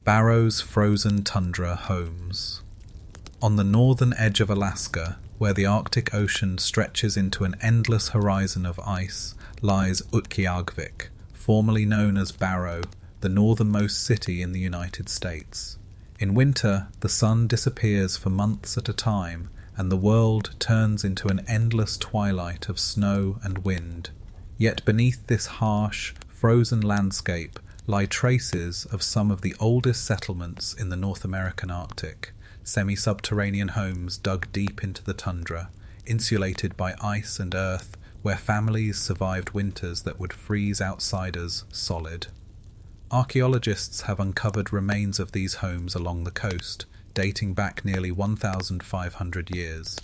Barrow's frozen tundra homes. On the northern edge of Alaska, where the Arctic Ocean stretches into an endless horizon of ice, lies Utqiagvik, formerly known as Barrow, the northernmost city in the United States. In winter, the sun disappears for months at a time, and the world turns into an endless twilight of snow and wind. Yet beneath this harsh, frozen landscape lie traces of some of the oldest settlements in the North American Arctic, semi-subterranean homes dug deep into the tundra, insulated by ice and earth, where families survived winters that would freeze outsiders solid. Archaeologists have uncovered remains of these homes along the coast, dating back nearly 1,500 years.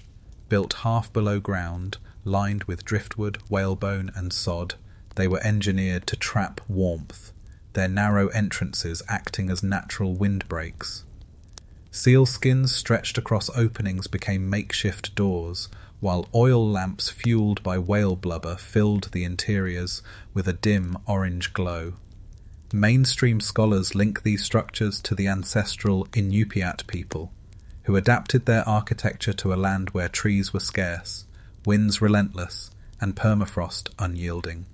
Built half below ground, lined with driftwood, whalebone and sod, they were engineered to trap warmth, their narrow entrances acting as natural windbreaks. Seal skins stretched across openings became makeshift doors, while oil lamps fueled by whale blubber filled the interiors with a dim orange glow. Mainstream scholars link these structures to the ancestral Inupiat people, who adapted their architecture to a land where trees were scarce, winds relentless, and permafrost unyielding.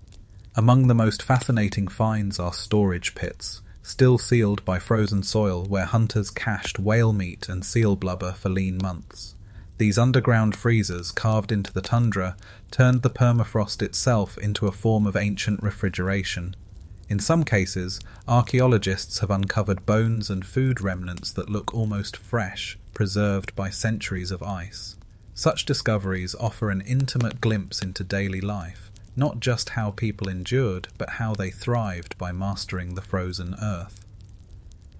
Among the most fascinating finds are storage pits, still sealed by frozen soil, where hunters cached whale meat and seal blubber for lean months. These underground freezers, carved into the tundra, turned the permafrost itself into a form of ancient refrigeration. In some cases, archaeologists have uncovered bones and food remnants that look almost fresh, preserved by centuries of ice. Such discoveries offer an intimate glimpse into daily life, not just how people endured, but how they thrived by mastering the frozen earth.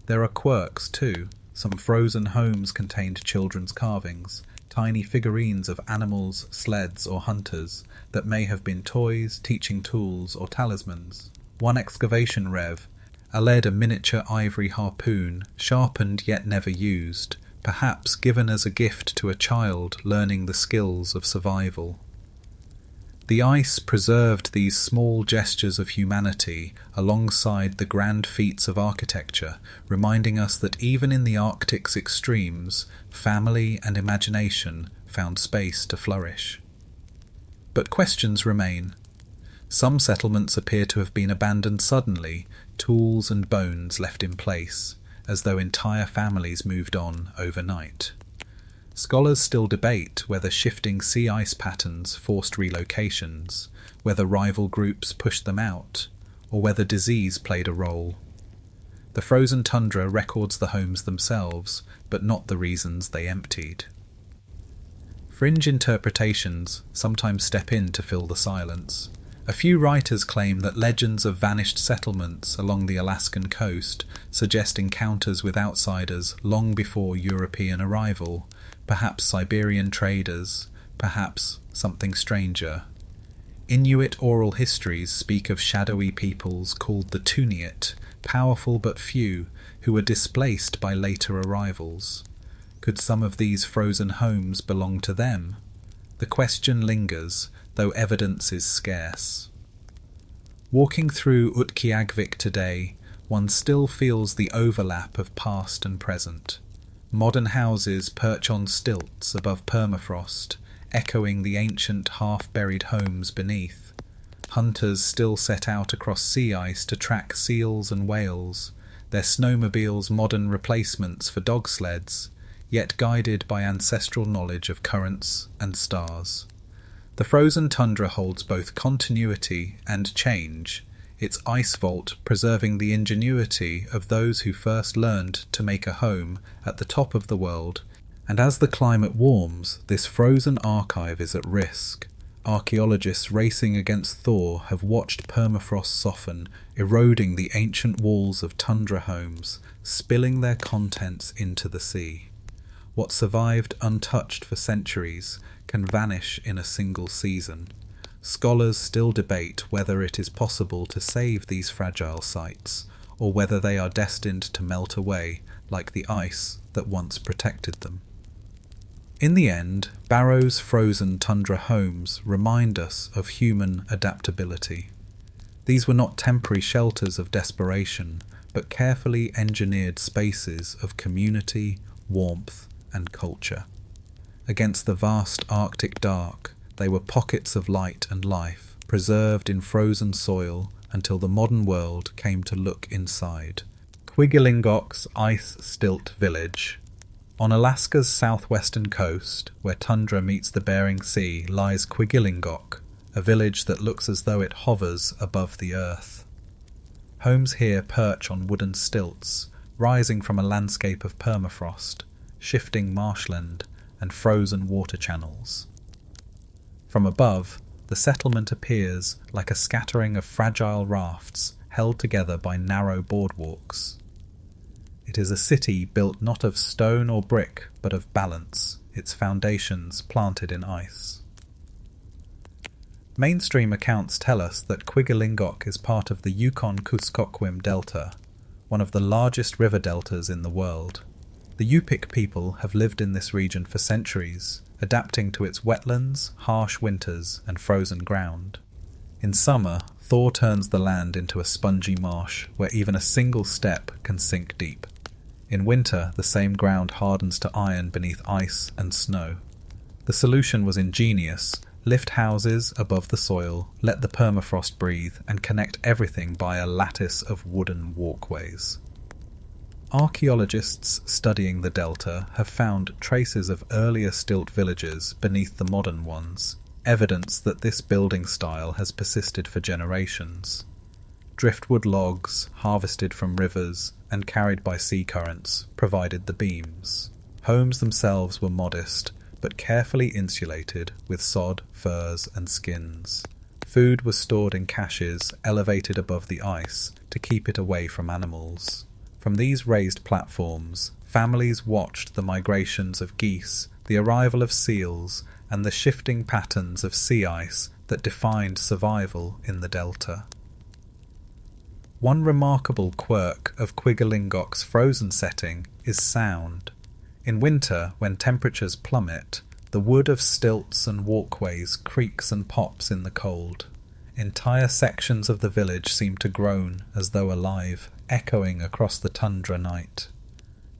There are quirks too. Some frozen homes contained children's carvings, tiny figurines of animals, sleds, or hunters that may have been toys, teaching tools, or talismans. One excavation rev alleged a miniature ivory harpoon, sharpened yet never used, perhaps given as a gift to a child learning the skills of survival. The ice preserved these small gestures of humanity alongside the grand feats of architecture, reminding us that even in the Arctic's extremes, family and imagination found space to flourish. But questions remain. Some settlements appear to have been abandoned suddenly, tools and bones left in place, as though entire families moved on overnight. Scholars still debate whether shifting sea ice patterns forced relocations, whether rival groups pushed them out, or whether disease played a role. The frozen tundra records the homes themselves, but not the reasons they emptied. Fringe interpretations sometimes step in to fill the silence. A few writers claim that legends of vanished settlements along the Alaskan coast suggest encounters with outsiders long before European arrival, perhaps Siberian traders, perhaps something stranger. Inuit oral histories speak of shadowy peoples called the Tuniat, powerful but few, who were displaced by later arrivals. Could some of these frozen homes belong to them? The question lingers, though evidence is scarce. Walking through Utqiagvik today, one still feels the overlap of past and present. Modern houses perch on stilts above permafrost, echoing the ancient half-buried homes beneath. Hunters still set out across sea ice to track seals and whales, their snowmobiles modern replacements for dog sleds, yet guided by ancestral knowledge of currents and stars. The frozen tundra holds both continuity and change, its ice vault preserving the ingenuity of those who first learned to make a home at the top of the world, and as the climate warms, this frozen archive is at risk. Archaeologists racing against thaw have watched permafrost soften, eroding the ancient walls of tundra homes, spilling their contents into the sea. What survived untouched for centuries can vanish in a single season. Scholars still debate whether it is possible to save these fragile sites, or whether they are destined to melt away like the ice that once protected them. In the end, Barrow's frozen tundra homes remind us of human adaptability. These were not temporary shelters of desperation, but carefully engineered spaces of community, warmth, and culture. Against the vast Arctic dark, they were pockets of light and life, preserved in frozen soil until the modern world came to look inside. Quigilingok's Ice Stilt Village. On Alaska's southwestern coast, where tundra meets the Bering Sea, lies Quigilingok, a village that looks as though it hovers above the earth. Homes here perch on wooden stilts, rising from a landscape of permafrost, shifting marshland, and frozen water channels. From above, the settlement appears like a scattering of fragile rafts held together by narrow boardwalks. It is a city built not of stone or brick, but of balance, its foundations planted in ice. Mainstream accounts tell us that Quigilingok is part of the Yukon-Kuskokwim Delta, one of the largest river deltas in the world. The Yupik people have lived in this region for centuries, adapting to its wetlands, harsh winters, and frozen ground. In summer, thaw turns the land into a spongy marsh where even a single step can sink deep. In winter, the same ground hardens to iron beneath ice and snow. The solution was ingenious: lift houses above the soil, let the permafrost breathe, and connect everything by a lattice of wooden walkways. Archaeologists studying the delta have found traces of earlier stilt villages beneath the modern ones, evidence that this building style has persisted for generations. Driftwood logs, harvested from rivers and carried by sea currents, provided the beams. Homes themselves were modest, but carefully insulated with sod, furs, and skins. Food was stored in caches elevated above the ice to keep it away from animals. From these raised platforms, families watched the migrations of geese, the arrival of seals, and the shifting patterns of sea ice that defined survival in the delta. One remarkable quirk of Quigilingok's frozen setting is sound. In winter, when temperatures plummet, the wood of stilts and walkways creaks and pops in the cold. Entire sections of the village seem to groan as though alive, echoing across the tundra night.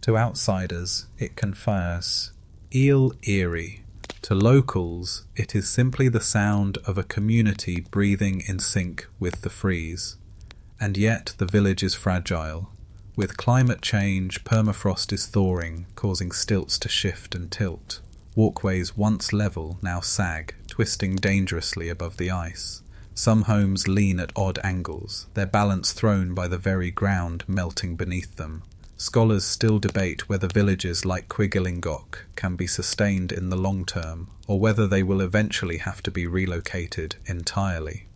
To outsiders, it confers eerie. To locals, it is simply the sound of a community breathing in sync with the freeze. And yet the village is fragile. With climate change, permafrost is thawing, causing stilts to shift and tilt. Walkways once level now sag, twisting dangerously above the ice. Some homes lean at odd angles, their balance thrown by the very ground melting beneath them. Scholars still debate whether villages like Quigilingok can be sustained in the long term, or whether they will eventually have to be relocated entirely.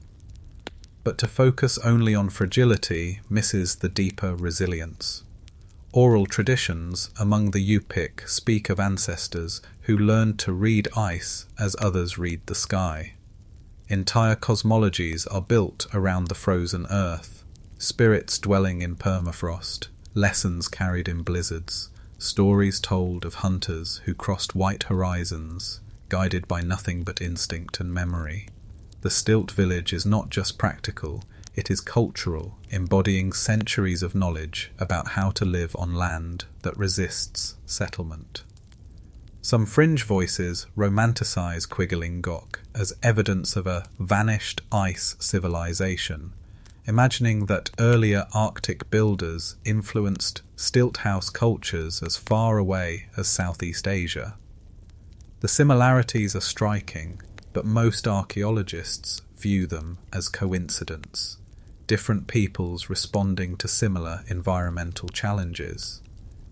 But to focus only on fragility misses the deeper resilience. Oral traditions among the Yupik speak of ancestors who learned to read ice as others read the sky. Entire cosmologies are built around the frozen earth, spirits dwelling in permafrost, lessons carried in blizzards, stories told of hunters who crossed white horizons, guided by nothing but instinct and memory. The stilt village is not just practical, it is cultural, embodying centuries of knowledge about how to live on land that resists settlement. Some fringe voices romanticize Quigilingok as evidence of a vanished ice civilization, imagining that earlier Arctic builders influenced stilt house cultures as far away as Southeast Asia. The similarities are striking, but most archaeologists view them as coincidence, different peoples responding to similar environmental challenges.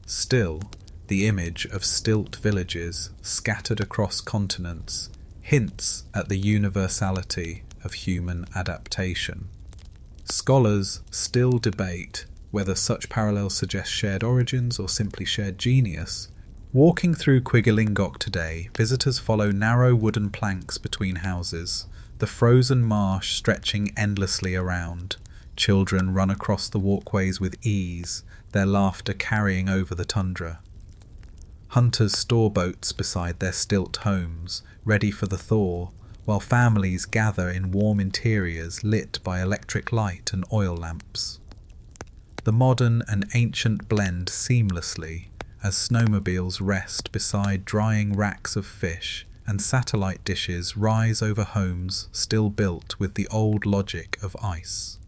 Still, the image of stilt villages scattered across continents hints at the universality of human adaptation. Scholars still debate whether such parallels suggest shared origins or simply shared genius. Walking through Quigilingok today, visitors follow narrow wooden planks between houses, the frozen marsh stretching endlessly around. Children run across the walkways with ease, their laughter carrying over the tundra. Hunters store boats beside their stilt homes, ready for the thaw, while families gather in warm interiors lit by electric light and oil lamps. The modern and ancient blend seamlessly as snowmobiles rest beside drying racks of fish and satellite dishes rise over homes still built with the old logic of ice.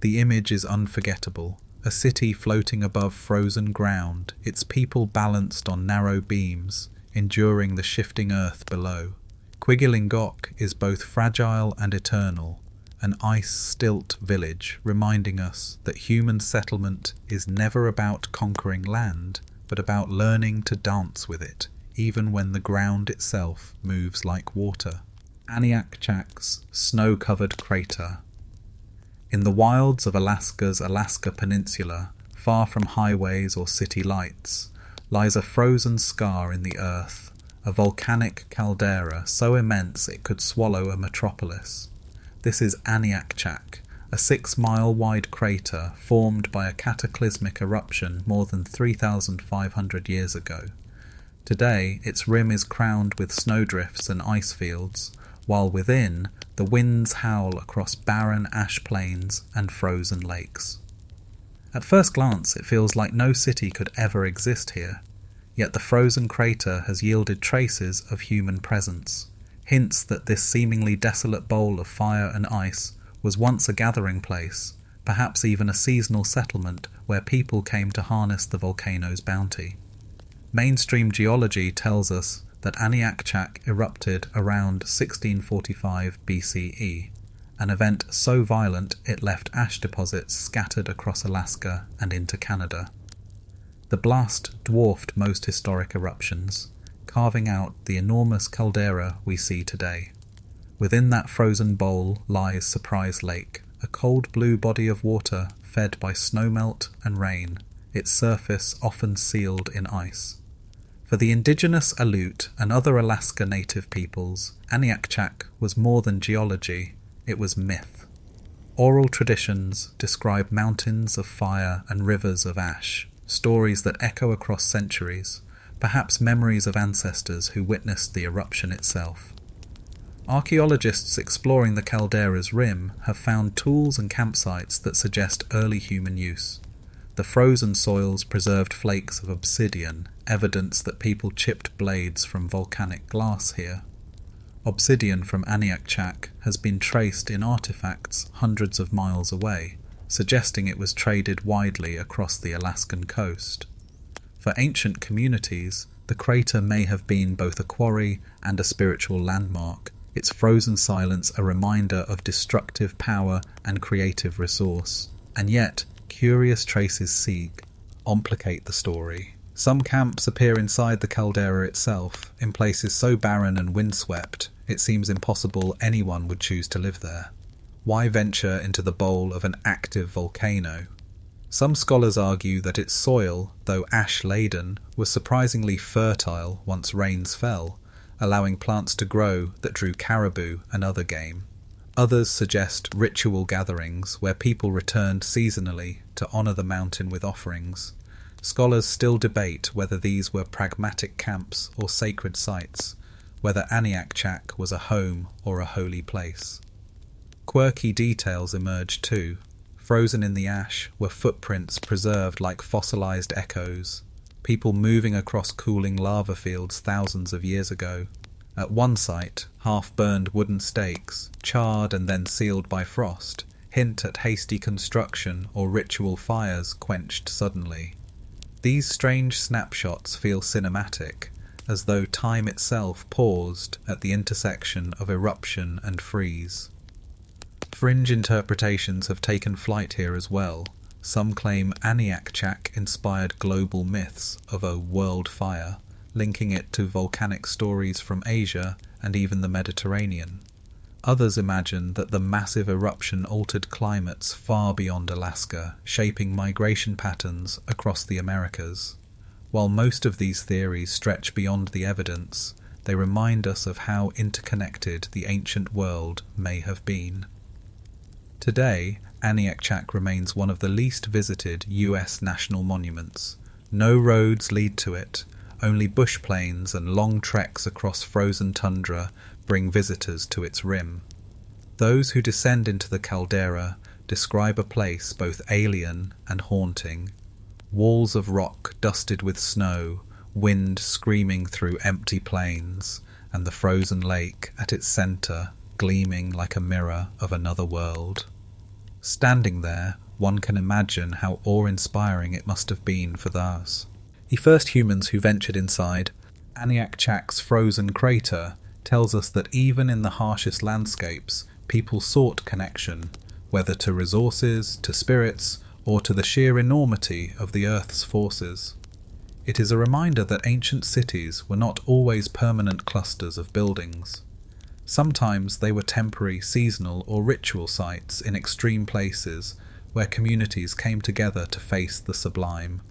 The image is unforgettable, a city floating above frozen ground, its people balanced on narrow beams, enduring the shifting earth below. Quigilingok is both fragile and eternal, an ice-stilt village reminding us that human settlement is never about conquering land, but about learning to dance with it, even when the ground itself moves like water. Aniakchak's snow-covered crater. In the wilds of Alaska's Alaska Peninsula, far from highways or city lights, lies a frozen scar in the earth, a volcanic caldera so immense it could swallow a metropolis. This is Aniakchak, a 6-mile-wide crater formed by a cataclysmic eruption more than 3,500 years ago. Today, its rim is crowned with snowdrifts and ice fields, while within, the winds howl across barren ash plains and frozen lakes. At first glance, it feels like no city could ever exist here, yet the frozen crater has yielded traces of human presence, hints that this seemingly desolate bowl of fire and ice was once a gathering place, perhaps even a seasonal settlement where people came to harness the volcano's bounty. Mainstream geology tells us that Aniakchak erupted around 1645 BCE, an event so violent it left ash deposits scattered across Alaska and into Canada. The blast dwarfed most historic eruptions, carving out the enormous caldera we see today. Within that frozen bowl lies Surprise Lake, a cold blue body of water fed by snowmelt and rain, its surface often sealed in ice. For the indigenous Aleut and other Alaska native peoples, Aniakchak was more than geology, it was myth. Oral traditions describe mountains of fire and rivers of ash, stories that echo across centuries, perhaps memories of ancestors who witnessed the eruption itself. Archaeologists exploring the caldera's rim have found tools and campsites that suggest early human use. The frozen soils preserved flakes of obsidian, evidence that people chipped blades from volcanic glass here. Obsidian from Aniakchak has been traced in artifacts hundreds of miles away, suggesting it was traded widely across the Alaskan coast. For ancient communities, the crater may have been both a quarry and a spiritual landmark, its frozen silence a reminder of destructive power and creative resource. And yet, curious traces complicate the story. Some camps appear inside the caldera itself, in places so barren and windswept, it seems impossible anyone would choose to live there. Why venture into the bowl of an active volcano? Some scholars argue that its soil, though ash-laden, was surprisingly fertile once rains fell, allowing plants to grow that drew caribou and other game. Others suggest ritual gatherings where people returned seasonally to honour the mountain with offerings. Scholars still debate whether these were pragmatic camps or sacred sites, whether Aniakchak was a home or a holy place. Quirky details emerged too. Frozen in the ash were footprints preserved like fossilized echoes, people moving across cooling lava fields thousands of years ago. At one site, half-burned wooden stakes, charred and then sealed by frost, hint at hasty construction or ritual fires quenched suddenly. These strange snapshots feel cinematic, as though time itself paused at the intersection of eruption and freeze. Fringe interpretations have taken flight here as well. Some claim Aniakchak inspired global myths of a world fire, linking it to volcanic stories from Asia and even the Mediterranean. Others imagine that the massive eruption altered climates far beyond Alaska, shaping migration patterns across the Americas. While most of these theories stretch beyond the evidence, they remind us of how interconnected the ancient world may have been. Today, Aniakchak remains one of the least visited US national monuments. No roads lead to it, only bush plains and long treks across frozen tundra bring visitors to its rim. Those who descend into the caldera describe a place both alien and haunting. Walls of rock dusted with snow, wind screaming through empty plains, and the frozen lake at its centre gleaming like a mirror of another world. Standing there, one can imagine how awe-inspiring it must have been for those. The first humans who ventured inside Aniakchak's frozen crater tells us that even in the harshest landscapes, people sought connection, whether to resources, to spirits, or to the sheer enormity of the Earth's forces. It is a reminder that ancient cities were not always permanent clusters of buildings. Sometimes they were temporary, seasonal, or ritual sites in extreme places where communities came together to face the sublime.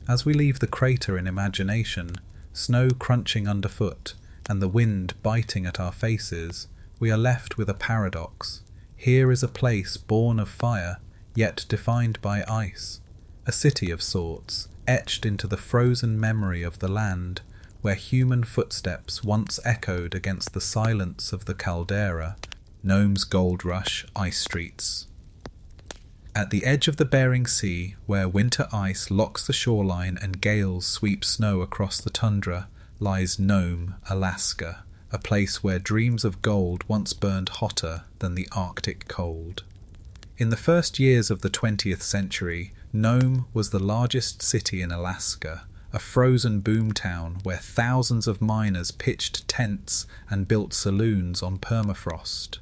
As we leave the crater in imagination, snow crunching underfoot and the wind biting at our faces, we are left with a paradox. Here is a place born of fire, yet defined by ice, a city of sorts, etched into the frozen memory of the land, where human footsteps once echoed against the silence of the caldera, Nome's gold rush ice streets. At the edge of the Bering Sea, where winter ice locks the shoreline and gales sweep snow across the tundra, lies Nome, Alaska, a place where dreams of gold once burned hotter than the Arctic cold. In the first years of the 20th century, Nome was the largest city in Alaska, a frozen boomtown where thousands of miners pitched tents and built saloons on permafrost.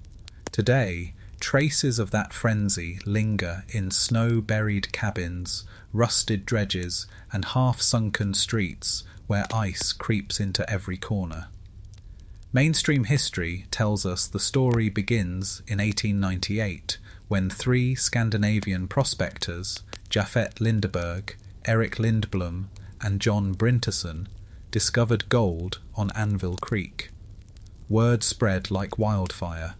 Today, traces of that frenzy linger in snow-buried cabins, rusted dredges, and half-sunken streets where ice creeps into every corner. Mainstream history tells us the story begins in 1898, when 3 Scandinavian prospectors, Japhet Lindeberg, Eric Lindblom, and John Brinterson, discovered gold on Anvil Creek. Word spread like wildfire.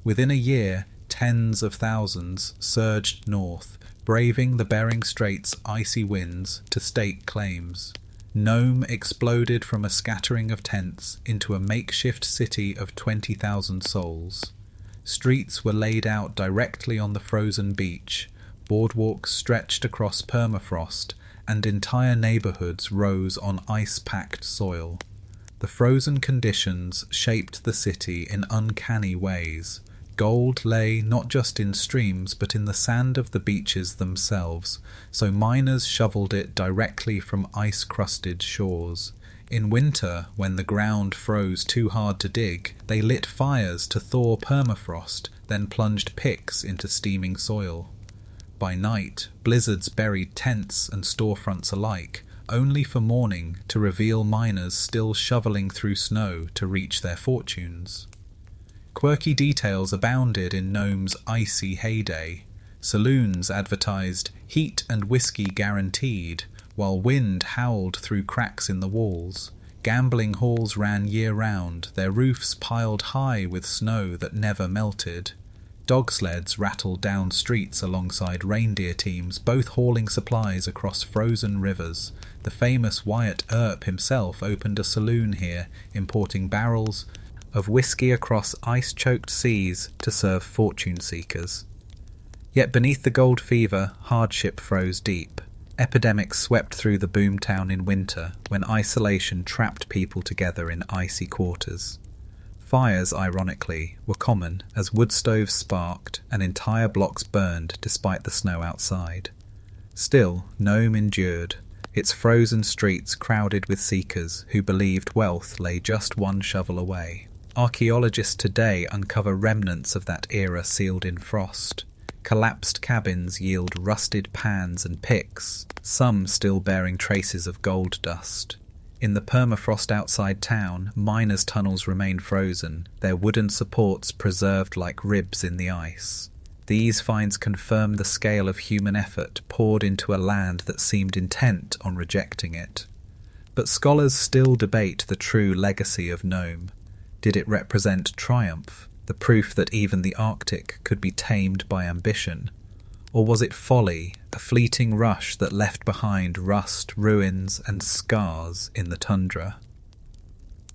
Within a year, tens of thousands surged north, braving the Bering Strait's icy winds to stake claims. Nome exploded from a scattering of tents into a makeshift city of 20,000 souls. Streets were laid out directly on the frozen beach, boardwalks stretched across permafrost, and entire neighborhoods rose on ice-packed soil. The frozen conditions shaped the city in uncanny ways. Gold lay not just in streams but in the sand of the beaches themselves, so miners shoveled it directly from ice-crusted shores. In winter, when the ground froze too hard to dig, they lit fires to thaw permafrost, then plunged picks into steaming soil. By night, blizzards buried tents and storefronts alike, only for morning to reveal miners still shoveling through snow to reach their fortunes. Quirky details abounded in Nome's icy heyday. Saloons advertised heat and whiskey guaranteed, while wind howled through cracks in the walls. Gambling halls ran year-round, their roofs piled high with snow that never melted. Dog sleds rattled down streets alongside reindeer teams, both hauling supplies across frozen rivers. The famous Wyatt Earp himself opened a saloon here, importing barrels of whiskey across ice-choked seas to serve fortune-seekers. Yet beneath the gold fever, hardship froze deep. Epidemics swept through the boomtown in winter, when isolation trapped people together in icy quarters. Fires, ironically, were common as wood stoves sparked and entire blocks burned despite the snow outside. Still, Nome endured, its frozen streets crowded with seekers who believed wealth lay just one shovel away. Archaeologists today uncover remnants of that era sealed in frost. Collapsed cabins yield rusted pans and picks, some still bearing traces of gold dust. In the permafrost outside town, miners' tunnels remain frozen, their wooden supports preserved like ribs in the ice. These finds confirm the scale of human effort poured into a land that seemed intent on rejecting it. But scholars still debate the true legacy of Nome. Did it represent triumph, the proof that even the Arctic could be tamed by ambition? Or was it folly, a fleeting rush that left behind rust, ruins, and scars in the tundra?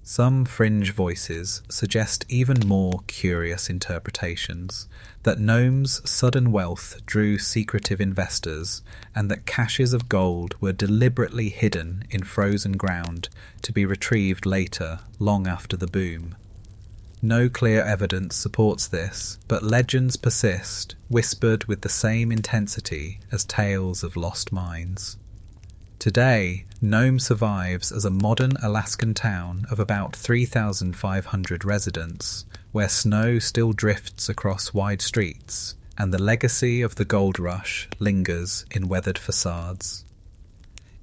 Some fringe voices suggest even more curious interpretations, that Nome's sudden wealth drew secretive investors and that caches of gold were deliberately hidden in frozen ground to be retrieved later, long after the boom. No clear evidence supports this, but legends persist, whispered with the same intensity as tales of lost mines. Today, Nome survives as a modern Alaskan town of about 3,500 residents, where snow still drifts across wide streets, and the legacy of the gold rush lingers in weathered facades.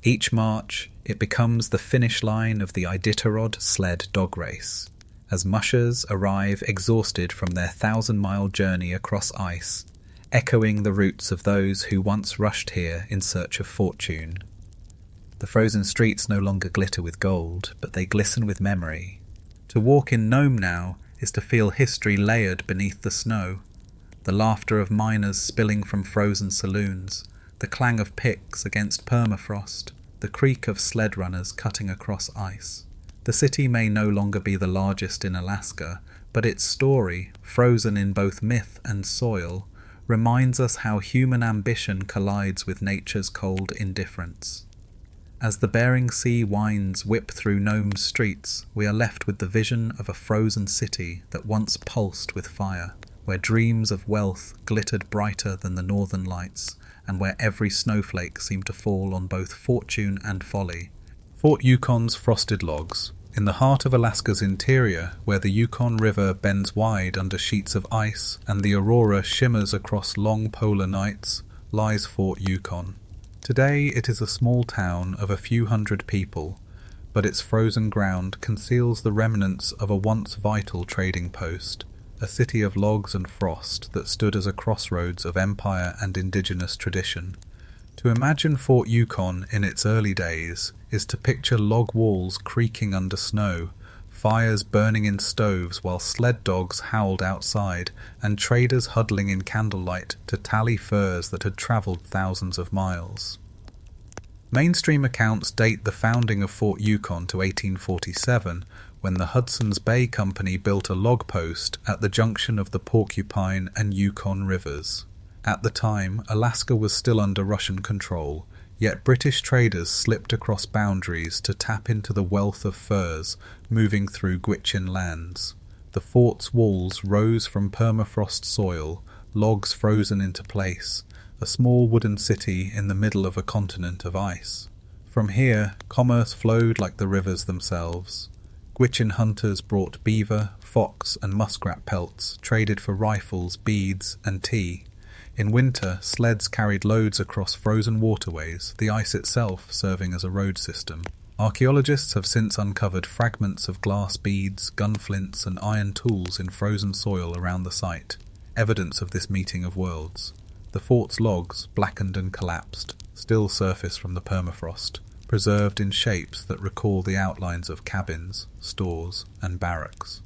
Each March, it becomes the finish line of the Iditarod sled dog race, as mushers arrive exhausted from their 1,000-mile journey across ice, echoing the roots of those who once rushed here in search of fortune. The frozen streets no longer glitter with gold, but they glisten with memory. To walk in Nome now is to feel history layered beneath the snow, the laughter of miners spilling from frozen saloons, the clang of picks against permafrost, the creak of sled runners cutting across ice. The city may no longer be the largest in Alaska, but its story, frozen in both myth and soil, reminds us how human ambition collides with nature's cold indifference. As the Bering Sea winds whip through Nome's streets, we are left with the vision of a frozen city that once pulsed with fire, where dreams of wealth glittered brighter than the northern lights, and where every snowflake seemed to fall on both fortune and folly. Fort Yukon's frosted logs. In the heart of Alaska's interior, where the Yukon River bends wide under sheets of ice and the aurora shimmers across long polar nights, lies Fort Yukon. Today it is a small town of a few hundred people, but its frozen ground conceals the remnants of a once vital trading post, a city of logs and frost that stood as a crossroads of empire and indigenous tradition. To imagine Fort Yukon in its early days is to picture log walls creaking under snow, fires burning in stoves while sled dogs howled outside, and traders huddling in candlelight to tally furs that had travelled thousands of miles. Mainstream accounts date the founding of Fort Yukon to 1847, when the Hudson Bay Company built a log post at the junction of the Porcupine and Yukon rivers. At the time, Alaska was still under Russian control, yet British traders slipped across boundaries to tap into the wealth of furs moving through Gwich'in lands. The fort's walls rose from permafrost soil, logs frozen into place, a small wooden city in the middle of a continent of ice. From here, commerce flowed like the rivers themselves. Gwich'in hunters brought beaver, fox and muskrat pelts, traded for rifles, beads and tea. In winter, sleds carried loads across frozen waterways, the ice itself serving as a road system. Archaeologists have since uncovered fragments of glass beads, gunflints and iron tools in frozen soil around the site, evidence of this meeting of worlds. The fort's logs, blackened and collapsed, still surface from the permafrost, preserved in shapes that recall the outlines of cabins, stores and barracks.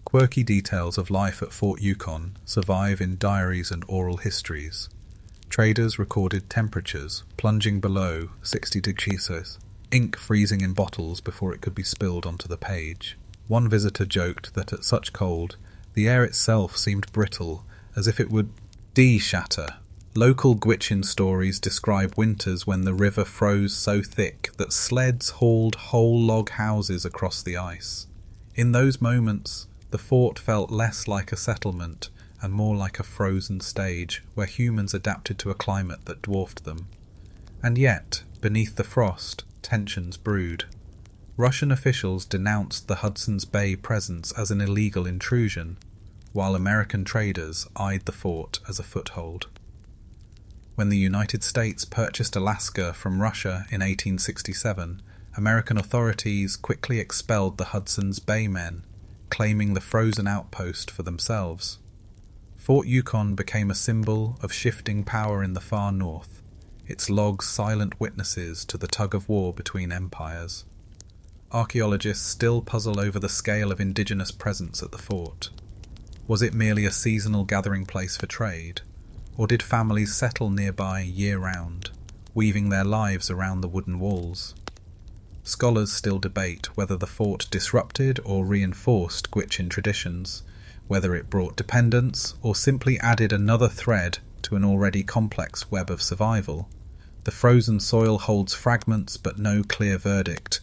Quirky details of life at Fort Yukon survive in diaries and oral histories. Traders recorded temperatures plunging below 60 degrees Celsius, ink freezing in bottles before it could be spilled onto the page. One visitor joked that at such cold, the air itself seemed brittle, as if it would shatter. Local Gwich'in stories describe winters when the river froze so thick that sleds hauled whole log houses across the ice. In those moments, the fort felt less like a settlement and more like a frozen stage where humans adapted to a climate that dwarfed them. And yet, beneath the frost, tensions brewed. Russian officials denounced the Hudson's Bay presence as an illegal intrusion, while American traders eyed the fort as a foothold. When the United States purchased Alaska from Russia in 1867, American authorities quickly expelled the Hudson's Bay men, claiming the frozen outpost for themselves. Fort Yukon became a symbol of shifting power in the far north, its logs silent witnesses to the tug-of-war between empires. Archaeologists still puzzle over the scale of indigenous presence at the fort. Was it merely a seasonal gathering place for trade, or did families settle nearby year-round, weaving their lives around the wooden walls? Scholars still debate whether the fort disrupted or reinforced Gwich'in traditions, whether it brought dependence or simply added another thread to an already complex web of survival. The frozen soil holds fragments but no clear verdict.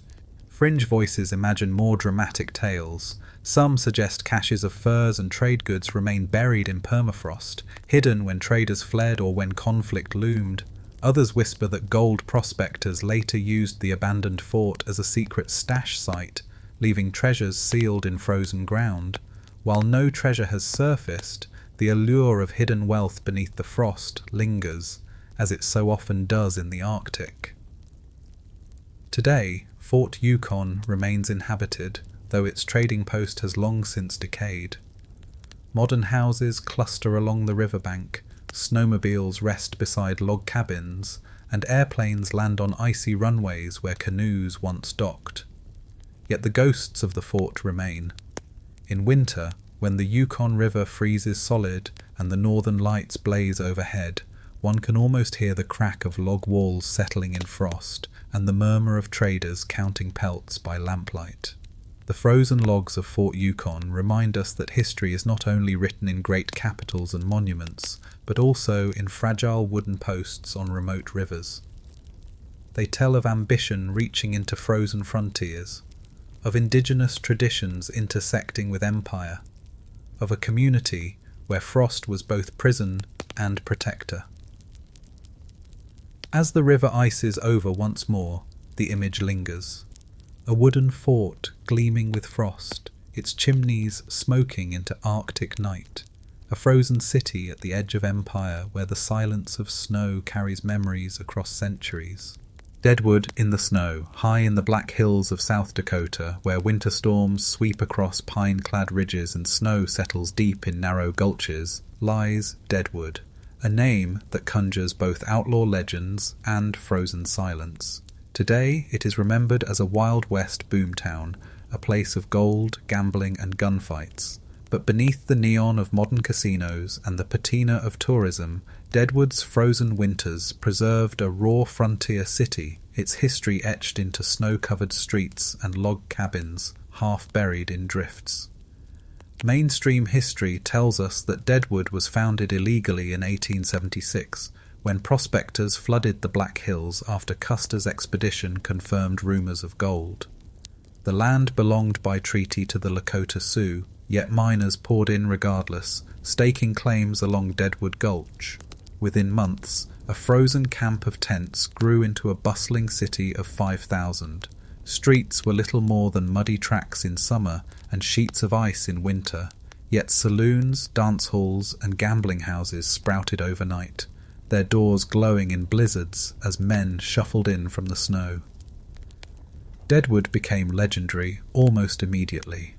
Fringe voices imagine more dramatic tales. Some suggest caches of furs and trade goods remain buried in permafrost, hidden when traders fled or when conflict loomed. Others whisper that gold prospectors later used the abandoned fort as a secret stash site, leaving treasures sealed in frozen ground. While no treasure has surfaced, the allure of hidden wealth beneath the frost lingers, as it so often does in the Arctic. Today, Fort Yukon remains inhabited, though its trading post has long since decayed. Modern houses cluster along the riverbank, snowmobiles rest beside log cabins, and airplanes land on icy runways where canoes once docked. Yet the ghosts of the fort remain. In winter, when the Yukon River freezes solid and the northern lights blaze overhead, one can almost hear the crack of log walls settling in frost and the murmur of traders counting pelts by lamplight. The frozen logs of Fort Yukon remind us that history is not only written in great capitals and monuments, but also in fragile wooden posts on remote rivers. They tell of ambition reaching into frozen frontiers, of indigenous traditions intersecting with empire, of a community where frost was both prison and protector. As the river ices over once more, the image lingers. A wooden fort gleaming with frost, its chimneys smoking into Arctic night. A frozen city at the edge of empire where the silence of snow carries memories across centuries. Deadwood in the snow, high in the Black Hills of South Dakota, where winter storms sweep across pine-clad ridges and snow settles deep in narrow gulches, lies Deadwood, a name that conjures both outlaw legends and frozen silence. Today it is remembered as a Wild West boomtown, a place of gold, gambling and gunfights. But beneath the neon of modern casinos and the patina of tourism, Deadwood's frozen winters preserved a raw frontier city, its history etched into snow-covered streets and log cabins, half buried in drifts. Mainstream history tells us that Deadwood was founded illegally in 1876, when prospectors flooded the Black Hills after Custer's expedition confirmed rumours of gold. The land belonged by treaty to the Lakota Sioux, yet miners poured in regardless, staking claims along Deadwood Gulch. Within months, a frozen camp of tents grew into a bustling city of 5,000. Streets were little more than muddy tracks in summer and sheets of ice in winter, yet saloons, dance halls and gambling houses sprouted overnight, their doors glowing in blizzards as men shuffled in from the snow. Deadwood became legendary almost immediately.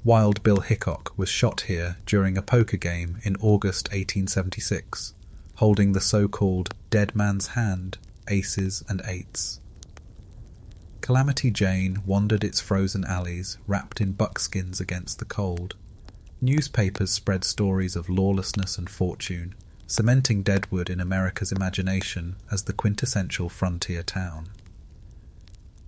Wild Bill Hickok was shot here during a poker game in August 1876, holding the so-called dead man's hand, aces and eights. Calamity Jane wandered its frozen alleys, wrapped in buckskins against the cold. Newspapers spread stories of lawlessness and fortune, cementing Deadwood in America's imagination as the quintessential frontier town.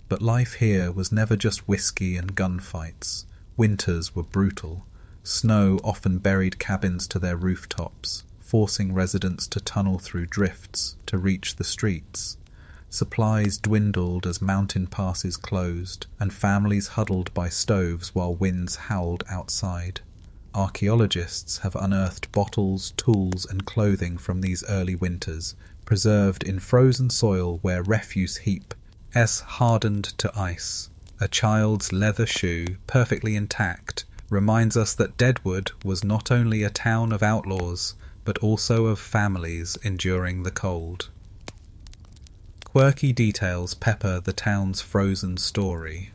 But life here was never just whiskey and gunfights. Winters were brutal. Snow often buried cabins to their rooftops, forcing residents to tunnel through drifts to reach the streets. Supplies dwindled as mountain passes closed, and families huddled by stoves while winds howled outside. Archaeologists have unearthed bottles, tools and clothing from these early winters, preserved in frozen soil where refuse heap hardened to ice. A child's leather shoe, perfectly intact, reminds us that Deadwood was not only a town of outlaws, but also of families enduring the cold. Quirky details pepper the town's frozen story.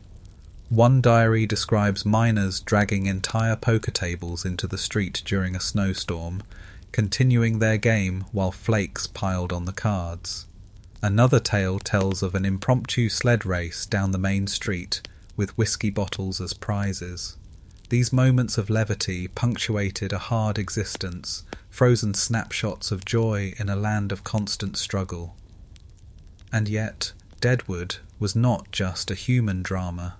One diary describes miners dragging entire poker tables into the street during a snowstorm, continuing their game while flakes piled on the cards. Another tale tells of an impromptu sled race down the main street, with whiskey bottles as prizes. These moments of levity punctuated a hard existence, frozen snapshots of joy in a land of constant struggle. And yet, Deadwood was not just a human drama.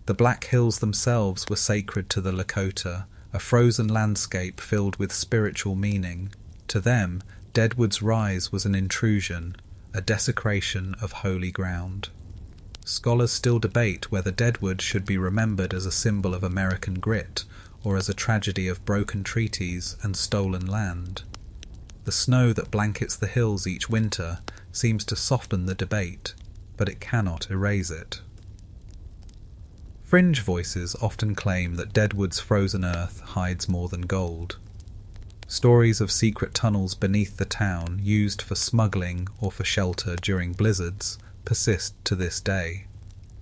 The Black Hills themselves were sacred to the Lakota, a frozen landscape filled with spiritual meaning. To them, Deadwood's rise was an intrusion, a desecration of holy ground. Scholars still debate whether Deadwood should be remembered as a symbol of American grit or as a tragedy of broken treaties and stolen land. The snow that blankets the hills each winter seems to soften the debate, but it cannot erase it. Fringe voices often claim that Deadwood's frozen earth hides more than gold. Stories of secret tunnels beneath the town used for smuggling or for shelter during blizzards persist to this day.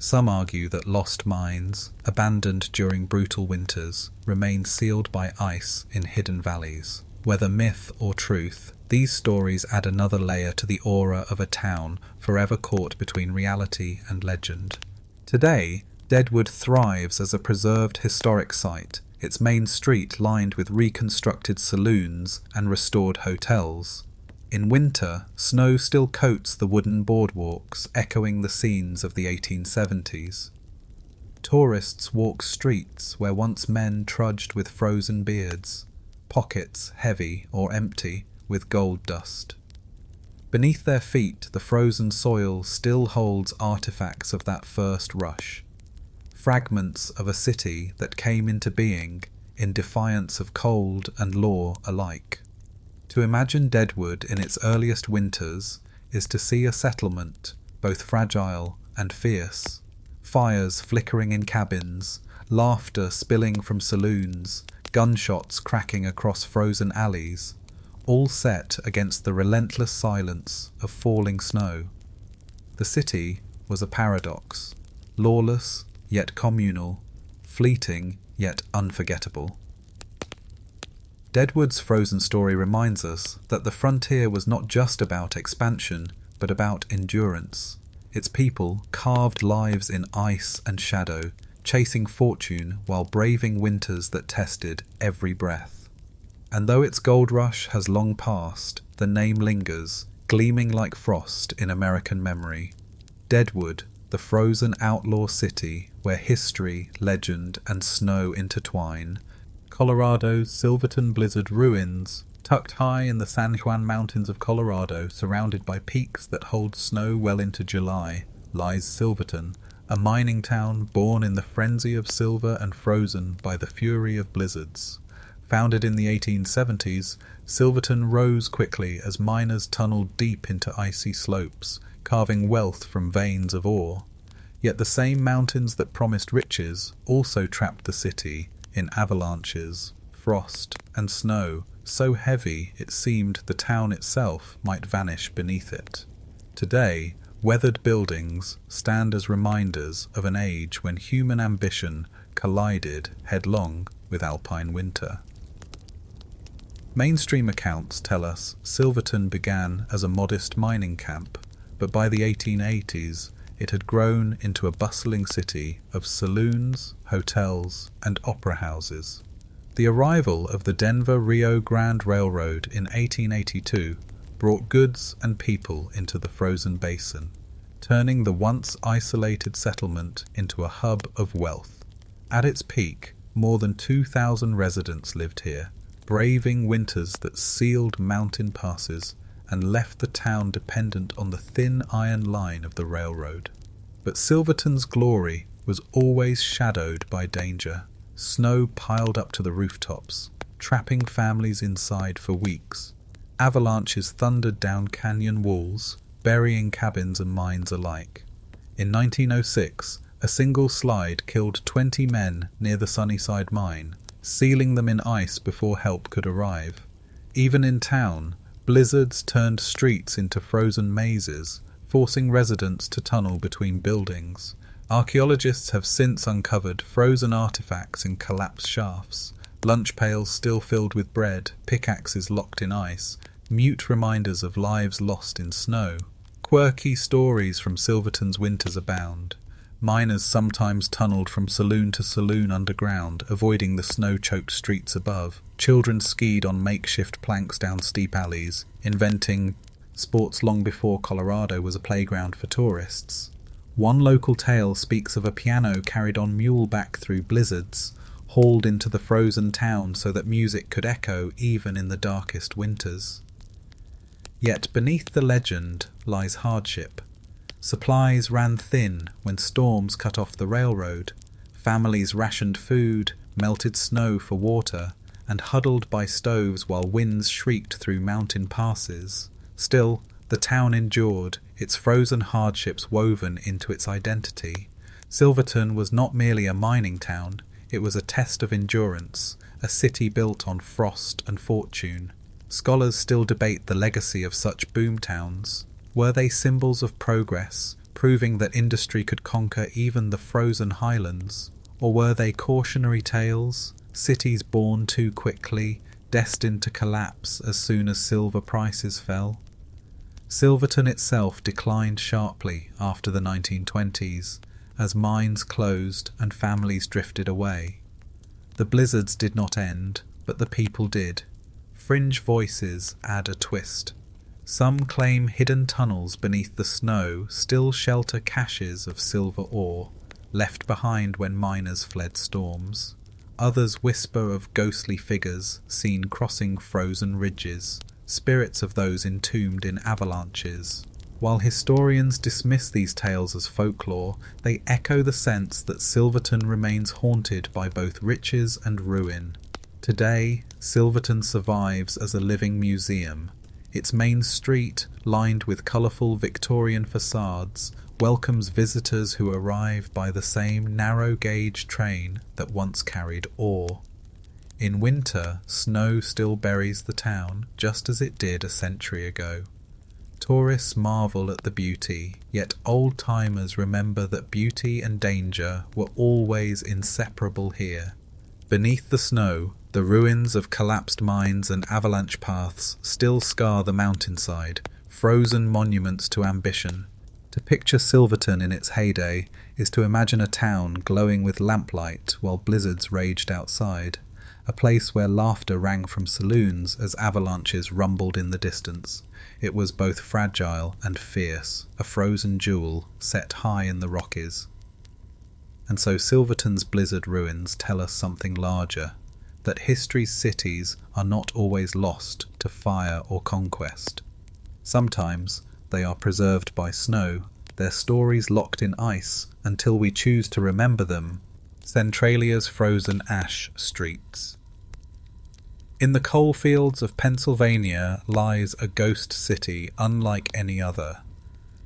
Some argue that lost mines, abandoned during brutal winters, remain sealed by ice in hidden valleys. Whether myth or truth, these stories add another layer to the aura of a town forever caught between reality and legend. Today, Deadwood thrives as a preserved historic site, its main street lined with reconstructed saloons and restored hotels. In winter, snow still coats the wooden boardwalks, echoing the scenes of the 1870s. Tourists walk streets where once men trudged with frozen beards, pockets heavy or empty with gold dust. Beneath their feet, the frozen soil still holds artifacts of that first rush, fragments of a city that came into being in defiance of cold and law alike. To imagine Deadwood in its earliest winters is to see a settlement both fragile and fierce, fires flickering in cabins, laughter spilling from saloons, gunshots cracking across frozen alleys, all set against the relentless silence of falling snow. The city was a paradox, lawless yet communal, fleeting yet unforgettable. Deadwood's frozen story reminds us that the frontier was not just about expansion, but about endurance. Its people carved lives in ice and shadow, chasing fortune while braving winters that tested every breath. And though its gold rush has long passed, the name lingers, gleaming like frost in American memory. Deadwood, the frozen outlaw city where history, legend, and snow intertwine. Colorado's Silverton blizzard ruins, tucked high in the San Juan Mountains of Colorado, surrounded by peaks that hold snow well into July, lies Silverton, a mining town born in the frenzy of silver and frozen by the fury of blizzards. Founded in the 1870s, Silverton rose quickly as miners tunneled deep into icy slopes, carving wealth from veins of ore. Yet the same mountains that promised riches also trapped the city in avalanches, frost, and snow so heavy it seemed the town itself might vanish beneath it. Today, weathered buildings stand as reminders of an age when human ambition collided headlong with alpine winter. Mainstream accounts tell us Silverton began as a modest mining camp, but by the 1880s it had grown into a bustling city of saloons, hotels, and opera houses. The arrival of the Denver-Rio Grande Railroad in 1882 brought goods and people into the frozen basin, turning the once isolated settlement into a hub of wealth. At its peak, more than 2,000 residents lived here, braving winters that sealed mountain passes and left the town dependent on the thin iron line of the railroad. But Silverton's glory was always shadowed by danger. Snow piled up to the rooftops, trapping families inside for weeks. Avalanches thundered down canyon walls, burying cabins and mines alike. In 1906, a single slide killed 20 men near the Sunnyside mine, sealing them in ice before help could arrive. Even in town, blizzards turned streets into frozen mazes, forcing residents to tunnel between buildings. Archaeologists have since uncovered frozen artifacts in collapsed shafts, lunch pails still filled with bread, pickaxes locked in ice, mute reminders of lives lost in snow. Quirky stories from Silverton's winters abound. Miners sometimes tunneled from saloon to saloon underground, avoiding the snow-choked streets above. Children skied on makeshift planks down steep alleys, inventing sports long before Colorado was a playground for tourists. One local tale speaks of a piano carried on muleback through blizzards, hauled into the frozen town so that music could echo even in the darkest winters. Yet beneath the legend lies hardship. Supplies ran thin when storms cut off the railroad. Families rationed food, melted snow for water, and huddled by stoves while winds shrieked through mountain passes. Still, the town endured, its frozen hardships woven into its identity. Silverton was not merely a mining town, it was a test of endurance, a city built on frost and fortune. Scholars still debate the legacy of such boomtowns. Were they symbols of progress, proving that industry could conquer even the frozen highlands? Or were they cautionary tales, cities born too quickly, destined to collapse as soon as silver prices fell? Silverton itself declined sharply after the 1920s, as mines closed and families drifted away. The blizzards did not end, but the people did. Fringe voices add a twist. Some claim hidden tunnels beneath the snow still shelter caches of silver ore, left behind when miners fled storms. Others whisper of ghostly figures seen crossing frozen ridges, spirits of those entombed in avalanches. While historians dismiss these tales as folklore, they echo the sense that Silverton remains haunted by both riches and ruin. Today, Silverton survives as a living museum. Its main street, lined with colourful Victorian facades, welcomes visitors who arrive by the same narrow-gauge train that once carried ore. In winter, snow still buries the town, just as it did a century ago. Tourists marvel at the beauty, yet old-timers remember that beauty and danger were always inseparable here. Beneath the snow, the ruins of collapsed mines and avalanche paths still scar the mountainside, frozen monuments to ambition. To picture Silverton in its heyday is to imagine a town glowing with lamplight while blizzards raged outside, a place where laughter rang from saloons as avalanches rumbled in the distance. It was both fragile and fierce, a frozen jewel set high in the Rockies. And so Silverton's blizzard ruins tell us something larger, that history's cities are not always lost to fire or conquest. Sometimes they are preserved by snow, their stories locked in ice until we choose to remember them. Centralia's frozen ash streets. In the coalfields of Pennsylvania lies a ghost city unlike any other.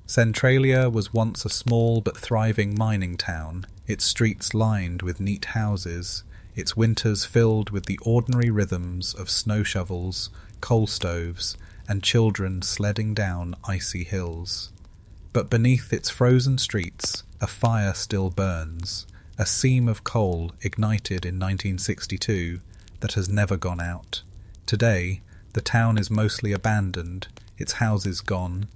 Centralia was once a small but thriving mining town, its streets lined with neat houses, its winters filled with the ordinary rhythms of snow shovels, coal stoves, and children sledding down icy hills. But beneath its frozen streets, a fire still burns, a seam of coal ignited in 1962 that has never gone out. Today, the town is mostly abandoned, its houses gone,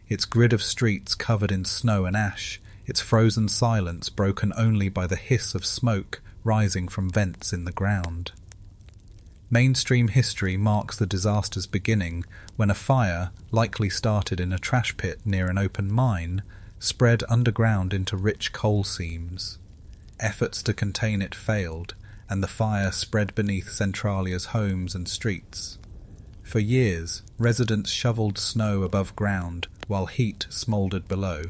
its grid of streets covered in snow and ash, its frozen silence broken only by the hiss of smoke rising from vents in the ground. Mainstream history marks the disaster's beginning when a fire, likely started in a trash pit near an open mine, spread underground into rich coal seams. Efforts to contain it failed, and the fire spread beneath Centralia's homes and streets. For years, residents shoveled snow above ground while heat smouldered below.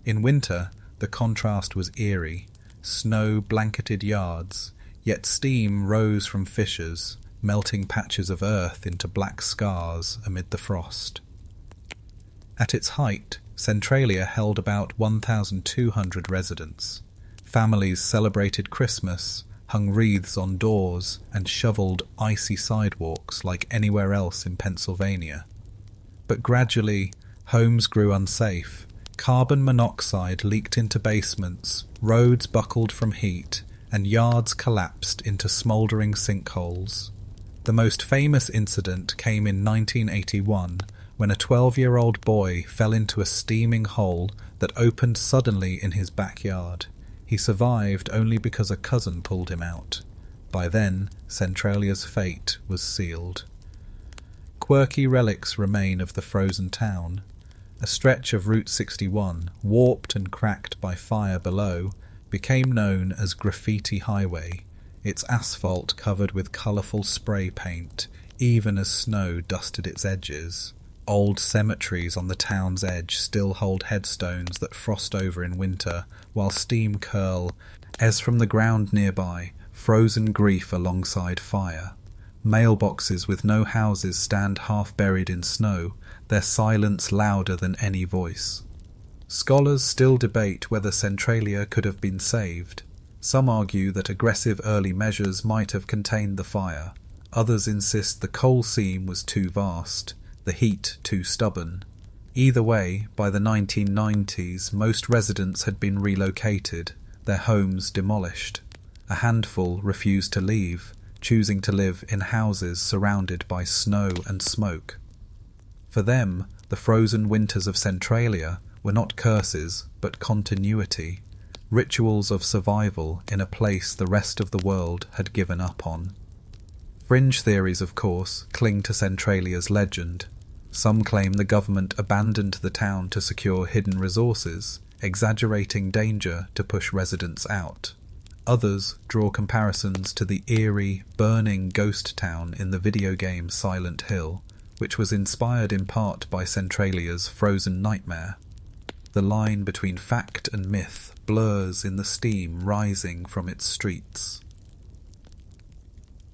In winter, the contrast was eerie. Snow blanketed yards, yet steam rose from fissures, melting patches of earth into black scars amid the frost. At its height, Centralia held about 1,200 residents. Families celebrated Christmas, hung wreaths on doors, and shoveled icy sidewalks like anywhere else in Pennsylvania. But gradually, homes grew unsafe. Carbon monoxide leaked into basements, roads buckled from heat, and yards collapsed into smouldering sinkholes. The most famous incident came in 1981, when a 12-year-old boy fell into a steaming hole that opened suddenly in his backyard. He survived only because a cousin pulled him out. By then, Centralia's fate was sealed. Quirky relics remain of the frozen town. A stretch of Route 61, warped and cracked by fire below, became known as Graffiti Highway, its asphalt covered with colourful spray paint, even as snow dusted its edges. Old cemeteries on the town's edge still hold headstones that frost over in winter, while steam curl, as from the ground nearby, frozen grief alongside fire. Mailboxes with no houses stand half buried in snow, their silence louder than any voice. Scholars still debate whether Centralia could have been saved. Some argue that aggressive early measures might have contained the fire. Others insist the coal seam was too vast, the heat too stubborn. Either way, by the 1990s, most residents had been relocated, their homes demolished. A handful refused to leave, choosing to live in houses surrounded by snow and smoke. For them, the frozen winters of Centralia were not curses, but continuity, rituals of survival in a place the rest of the world had given up on. Fringe theories, of course, cling to Centralia's legend. Some claim the government abandoned the town to secure hidden resources, exaggerating danger to push residents out. Others draw comparisons to the eerie, burning ghost town in the video game Silent Hill, which was inspired in part by Centralia's frozen nightmare. The line between fact and myth blurs in the steam rising from its streets.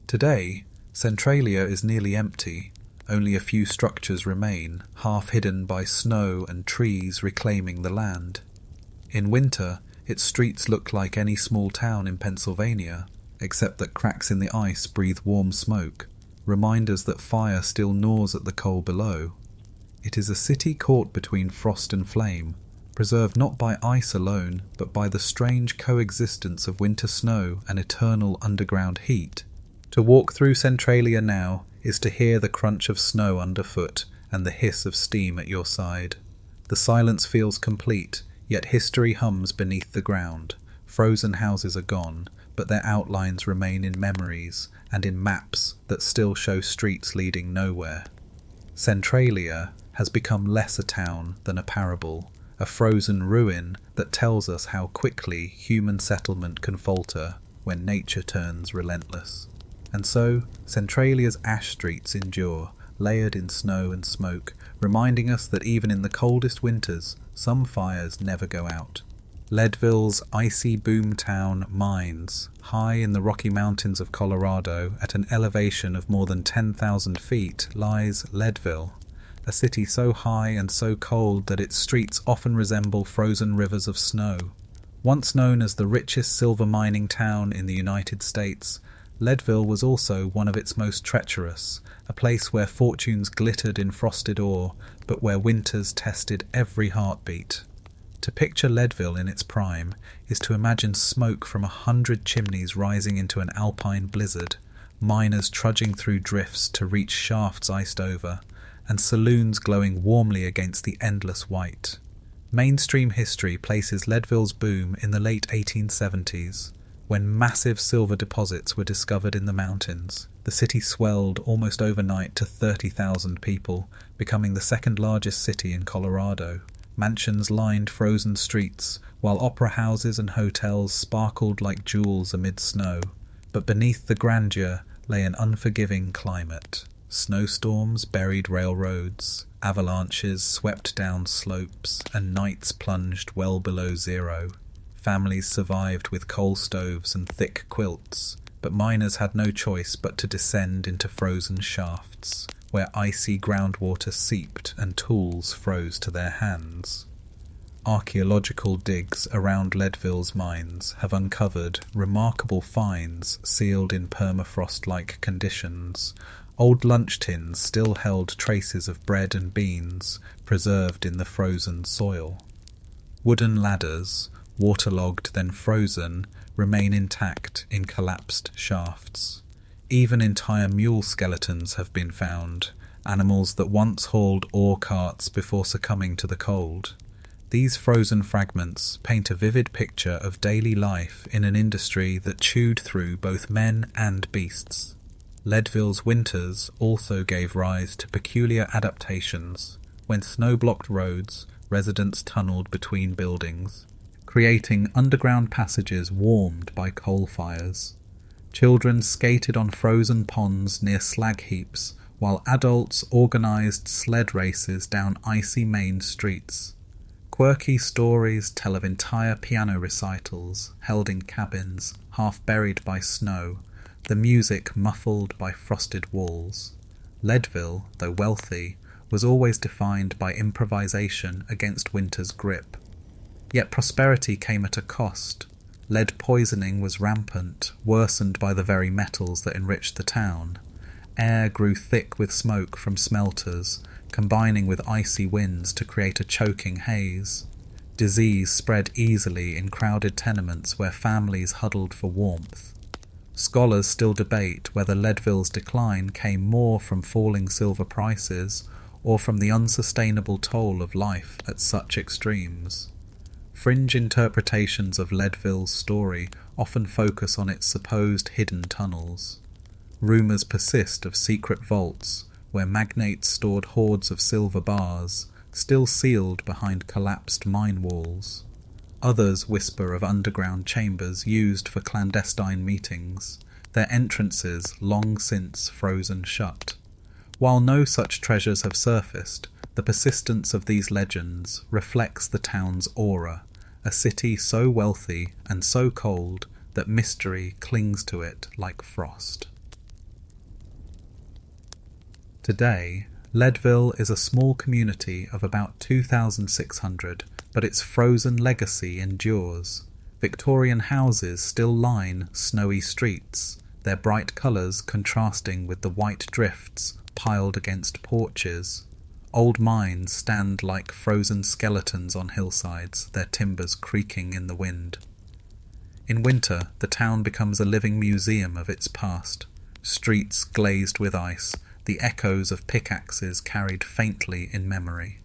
Today, Centralia is nearly empty. Only a few structures remain, half hidden by snow and trees reclaiming the land. In winter, its streets look like any small town in Pennsylvania, except that cracks in the ice breathe warm smoke, reminders that fire still gnaws at the coal below. It is a city caught between frost and flame, preserved not by ice alone, but by the strange coexistence of winter snow and eternal underground heat. To walk through Centralia now is to hear the crunch of snow underfoot and the hiss of steam at your side. The silence feels complete, yet history hums beneath the ground. Frozen houses are gone, but their outlines remain in memories and in maps that still show streets leading nowhere. Centralia has become less a town than a parable, a frozen ruin that tells us how quickly human settlement can falter when nature turns relentless. And so, Centralia's ash streets endure, layered in snow and smoke, reminding us that even in the coldest winters, some fires never go out. Leadville's icy boomtown mines, high in the Rocky Mountains of Colorado at an elevation of more than 10,000 feet, lies Leadville, a city so high and so cold that its streets often resemble frozen rivers of snow. Once known as the richest silver mining town in the United States, Leadville was also one of its most treacherous, a place where fortunes glittered in frosted ore, but where winters tested every heartbeat. To picture Leadville in its prime is to imagine smoke from 100 chimneys rising into an alpine blizzard, miners trudging through drifts to reach shafts iced over, and saloons glowing warmly against the endless white. Mainstream history places Leadville's boom in the late 1870s, when massive silver deposits were discovered in the mountains. The city swelled almost overnight to 30,000 people, becoming the second largest city in Colorado. Mansions lined frozen streets, while opera houses and hotels sparkled like jewels amid snow. But beneath the grandeur lay an unforgiving climate. Snowstorms buried railroads, avalanches swept down slopes, and nights plunged well below zero. Families survived with coal stoves and thick quilts, but miners had no choice but to descend into frozen shafts, where icy groundwater seeped and tools froze to their hands. Archaeological digs around Leadville's mines have uncovered remarkable finds sealed in permafrost-like conditions. Old lunch tins still held traces of bread and beans preserved in the frozen soil. Wooden ladders, waterlogged then frozen, remain intact in collapsed shafts. Even entire mule skeletons have been found, animals that once hauled ore carts before succumbing to the cold. These frozen fragments paint a vivid picture of daily life in an industry that chewed through both men and beasts. Leadville's winters also gave rise to peculiar adaptations. when snow-blocked roads, residents tunneled between buildings, creating underground passages warmed by coal fires. Children skated on frozen ponds near slag heaps, while adults organised sled races down icy main streets. Quirky stories tell of entire piano recitals held in cabins, half buried by snow, the music muffled by frosted walls. Leadville, though wealthy, was always defined by improvisation against winter's grip. Yet prosperity came at a cost. Lead poisoning was rampant, worsened by the very metals that enriched the town. Air grew thick with smoke from smelters, combining with icy winds to create a choking haze. Disease spread easily in crowded tenements where families huddled for warmth. Scholars still debate whether Leadville's decline came more from falling silver prices or from the unsustainable toll of life at such extremes. Fringe interpretations of Leadville's story often focus on its supposed hidden tunnels. Rumours persist of secret vaults where magnates stored hoards of silver bars, still sealed behind collapsed mine walls. Others whisper of underground chambers used for clandestine meetings, their entrances long since frozen shut. While no such treasures have surfaced, the persistence of these legends reflects the town's aura, a city so wealthy and so cold that mystery clings to it like frost. Today, Leadville is a small community of about 2,600, but its frozen legacy endures. Victorian houses still line snowy streets, their bright colours contrasting with the white drifts piled against porches. Old mines stand like frozen skeletons on hillsides, their timbers creaking in the wind. In winter, the town becomes a living museum of its past. Streets glazed with ice, the echoes of pickaxes carried faintly in memory.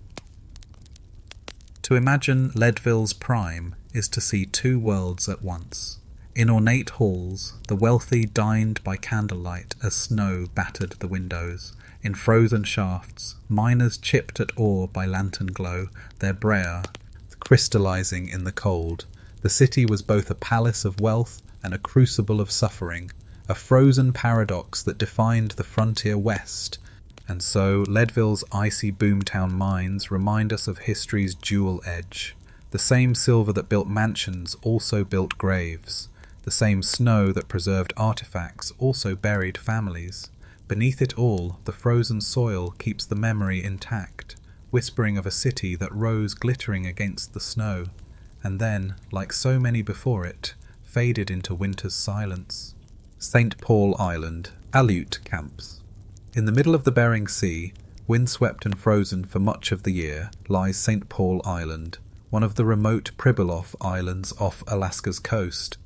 To imagine Leadville's prime is to see two worlds at once. In ornate halls, the wealthy dined by candlelight as snow battered the windows. In frozen shafts, miners chipped at ore by lantern glow, their braer crystallizing in the cold. The city was both a palace of wealth and a crucible of suffering, a frozen paradox that defined the frontier west. And so Leadville's icy boomtown mines remind us of history's dual edge. The same silver that built mansions also built graves. The same snow that preserved artifacts also buried families. Beneath it all, the frozen soil keeps the memory intact, whispering of a city that rose glittering against the snow, and then, like so many before it, faded into winter's silence. St. Paul Island, Aleut camps. In the middle of the Bering Sea, windswept and frozen for much of the year, lies St. Paul Island, one of the remote Pribilof Islands off Alaska's coast.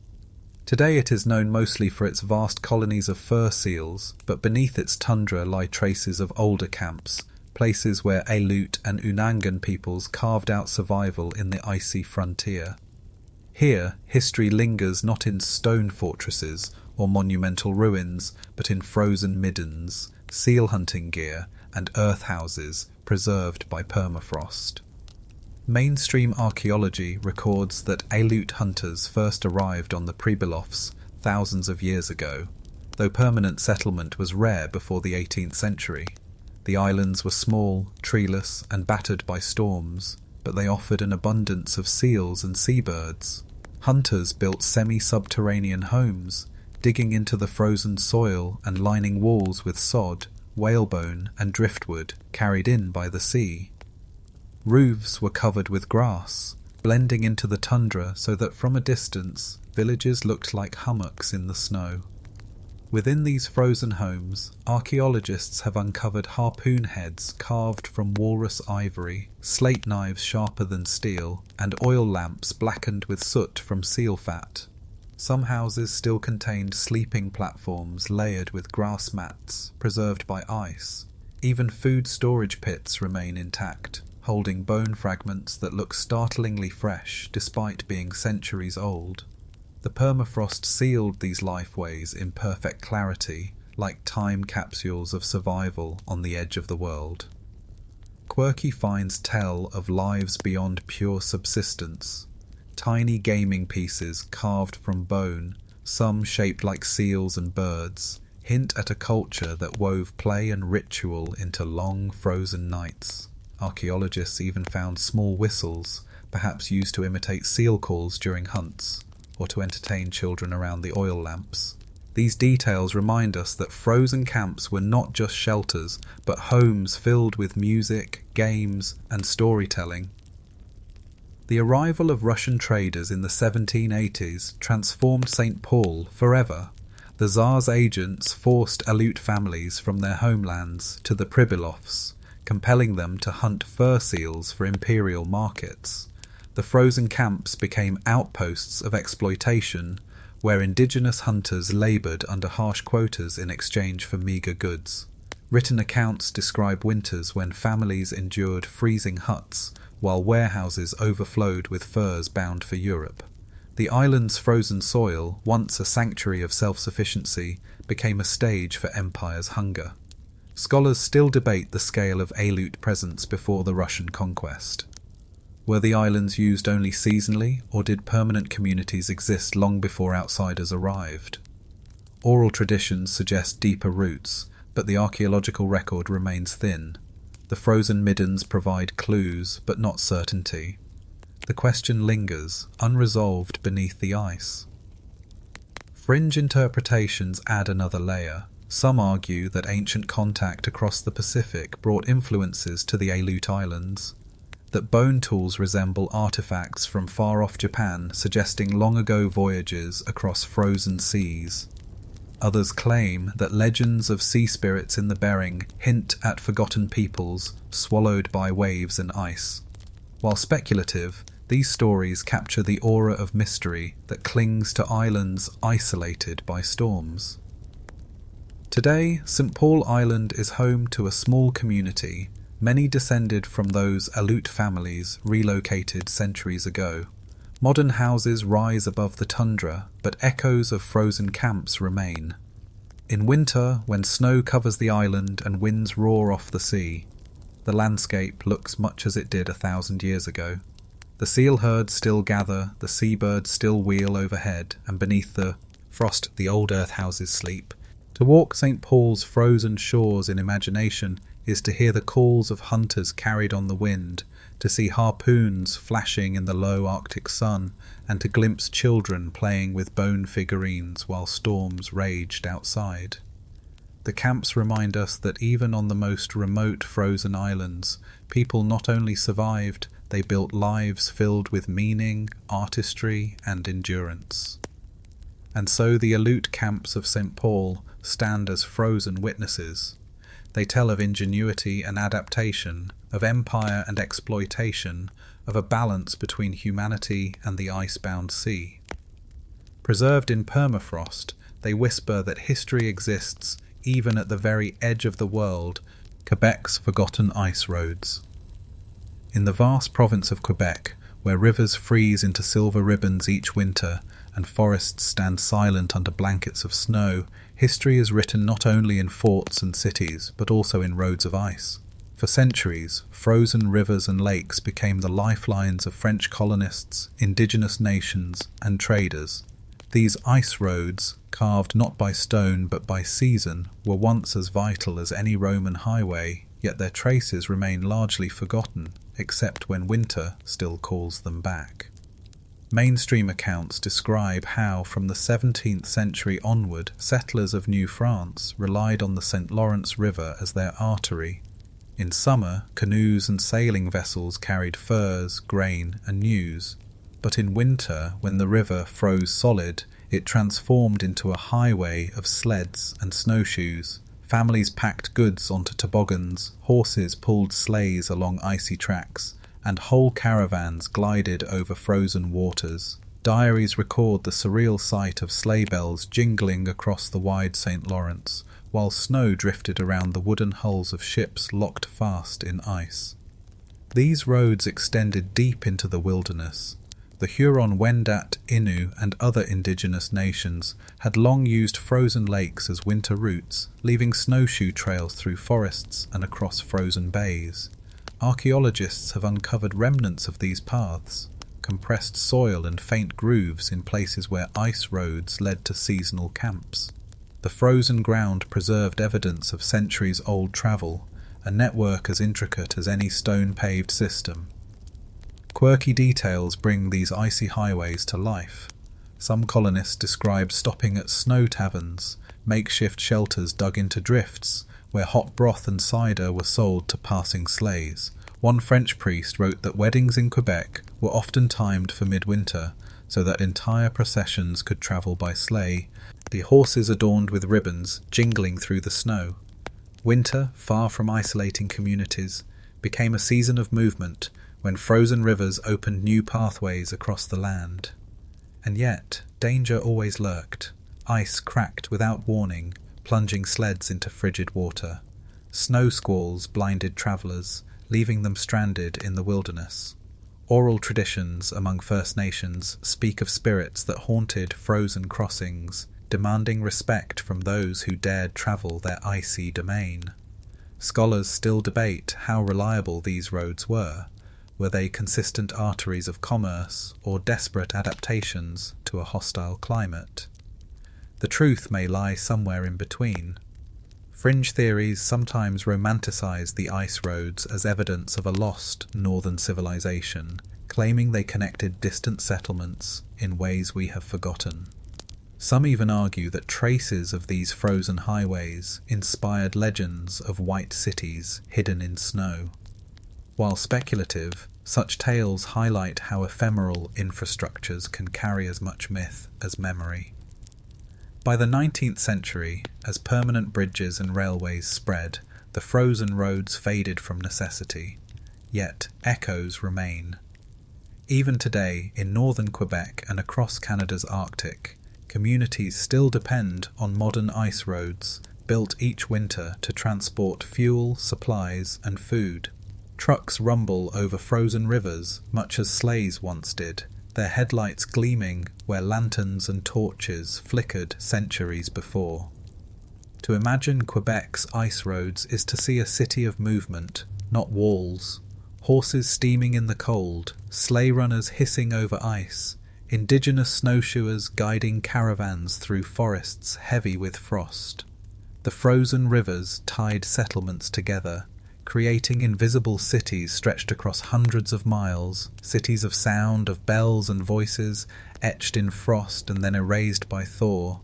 Today it is known mostly for its vast colonies of fur seals, but beneath its tundra lie traces of older camps, places where Aleut and Unangan peoples carved out survival in the icy frontier. Here, history lingers not in stone fortresses or monumental ruins, but in frozen middens, seal hunting gear, and earth houses preserved by permafrost. Mainstream archaeology records that Aleut hunters first arrived on the Pribilofs thousands of years ago, though permanent settlement was rare before the 18th century. The islands were small, treeless, and battered by storms, but they offered an abundance of seals and seabirds. Hunters built semi-subterranean homes, digging into the frozen soil and lining walls with sod, whalebone, and driftwood carried in by the sea. Roofs were covered with grass, blending into the tundra so that from a distance villages looked like hummocks in the snow. Within these frozen homes, archaeologists have uncovered harpoon heads carved from walrus ivory, slate knives sharper than steel, and oil lamps blackened with soot from seal fat. Some houses still contained sleeping platforms layered with grass mats, preserved by ice. Even food storage pits remain intact, holding bone fragments that look startlingly fresh despite being centuries old. The permafrost sealed these lifeways in perfect clarity, like time capsules of survival on the edge of the world. quirky finds tell of lives beyond pure subsistence. Tiny gaming pieces carved from bone, some shaped like seals and birds, hint at a culture that wove play and ritual into long frozen nights. Archaeologists even found small whistles, perhaps used to imitate seal calls during hunts, or to entertain children around the oil lamps. These details remind us that frozen camps were not just shelters, but homes filled with music, games, and storytelling. The arrival of Russian traders in the 1780s transformed St. Paul forever. The Tsar's agents forced Aleut families from their homelands to the Pribilofs, compelling them to hunt fur seals for imperial markets. The frozen camps became outposts of exploitation, where indigenous hunters laboured under harsh quotas in exchange for meagre goods. Written accounts describe winters when families endured freezing huts, while warehouses overflowed with furs bound for Europe. The island's frozen soil, once a sanctuary of self-sufficiency, became a stage for empire's hunger. Scholars still debate the scale of Aleut presence before the Russian conquest. Were the islands used only seasonally, or did permanent communities exist long before outsiders arrived? Oral traditions suggest deeper roots, but the archaeological record remains thin. The frozen middens provide clues, but not certainty. The question lingers, unresolved beneath the ice. Fringe interpretations add another layer. Some argue that ancient contact across the Pacific brought influences to the Aleut Islands, that bone tools resemble artifacts from far-off Japan, suggesting long-ago voyages across frozen seas. Others claim that legends of sea spirits in the Bering hint at forgotten peoples swallowed by waves and ice. While speculative, these stories capture the aura of mystery that clings to islands isolated by storms. Today, St. Paul Island is home to a small community, many descended from those Aleut families relocated centuries ago. Modern houses rise above the tundra, but echoes of frozen camps remain. In winter, when snow covers the island and winds roar off the sea, the landscape looks much as it did 1,000 years ago. The seal herds still gather, the seabirds still wheel overhead, and beneath the frost the old earth houses sleep. To walk St. Paul's frozen shores in imagination is to hear the calls of hunters carried on the wind, to see harpoons flashing in the low Arctic sun, and to glimpse children playing with bone figurines while storms raged outside. The camps remind us that even on the most remote frozen islands, people not only survived, they built lives filled with meaning, artistry, and endurance. And so the Aleut camps of St. Paul stand as frozen witnesses. They tell of ingenuity and adaptation, of empire and exploitation, of a balance between humanity and the icebound sea. Preserved in permafrost, they whisper that history exists even at the very edge of the world, Quebec's forgotten ice roads. In the vast province of Quebec, where rivers freeze into silver ribbons each winter and forests stand silent under blankets of snow, history is written not only in forts and cities, but also in roads of ice. For centuries, frozen rivers and lakes became the lifelines of French colonists, indigenous nations, and traders. These ice roads, carved not by stone but by season, were once as vital as any Roman highway, yet their traces remain largely forgotten, except when winter still calls them back. Mainstream accounts describe how, from the 17th century onward, settlers of New France relied on the St. Lawrence River as their artery. In summer, canoes and sailing vessels carried furs, grain, and news. But in winter, when the river froze solid, it transformed into a highway of sleds and snowshoes. Families packed goods onto toboggans, horses pulled sleighs along icy tracks, and whole caravans glided over frozen waters. Diaries record the surreal sight of sleigh bells jingling across the wide St. Lawrence, while snow drifted around the wooden hulls of ships locked fast in ice. These roads extended deep into the wilderness. The Huron-Wendat, Innu, and other indigenous nations had long used frozen lakes as winter routes, leaving snowshoe trails through forests and across frozen bays. Archaeologists have uncovered remnants of these paths, compressed soil and faint grooves in places where ice roads led to seasonal camps. The frozen ground preserved evidence of centuries-old travel, a network as intricate as any stone-paved system. Quirky details bring these icy highways to life. Some colonists described stopping at snow taverns, makeshift shelters dug into drifts, where hot broth and cider were sold to passing sleighs. One French priest wrote that weddings in Quebec were often timed for midwinter, so that entire processions could travel by sleigh, the horses adorned with ribbons jingling through the snow. Winter, far from isolating communities, became a season of movement when frozen rivers opened new pathways across the land. And yet, danger always lurked. Ice cracked without warning, plunging sleds into frigid water. Snow squalls blinded travellers, leaving them stranded in the wilderness. Oral traditions among First Nations speak of spirits that haunted frozen crossings, demanding respect from those who dared travel their icy domain. Scholars still debate how reliable these roads were. Were they consistent arteries of commerce or desperate adaptations to a hostile climate? The truth may lie somewhere in between. Fringe theories sometimes romanticize the ice roads as evidence of a lost northern civilization, claiming they connected distant settlements in ways we have forgotten. Some even argue that traces of these frozen highways inspired legends of white cities hidden in snow. While speculative, such tales highlight how ephemeral infrastructures can carry as much myth as memory. By the 19th century, as permanent bridges and railways spread, the frozen roads faded from necessity, yet echoes remain. Even today, in northern Quebec and across Canada's Arctic, communities still depend on modern ice roads, built each winter to transport fuel, supplies, and food. Trucks rumble over frozen rivers, much as sleighs once did, their headlights gleaming where lanterns and torches flickered centuries before. To imagine Quebec's ice roads is to see a city of movement, not walls. Horses steaming in the cold, sleigh runners hissing over ice, indigenous snowshoers guiding caravans through forests heavy with frost. The frozen rivers tied settlements together, creating invisible cities stretched across hundreds of miles, cities of sound, of bells and voices, etched in frost and then erased by thaw.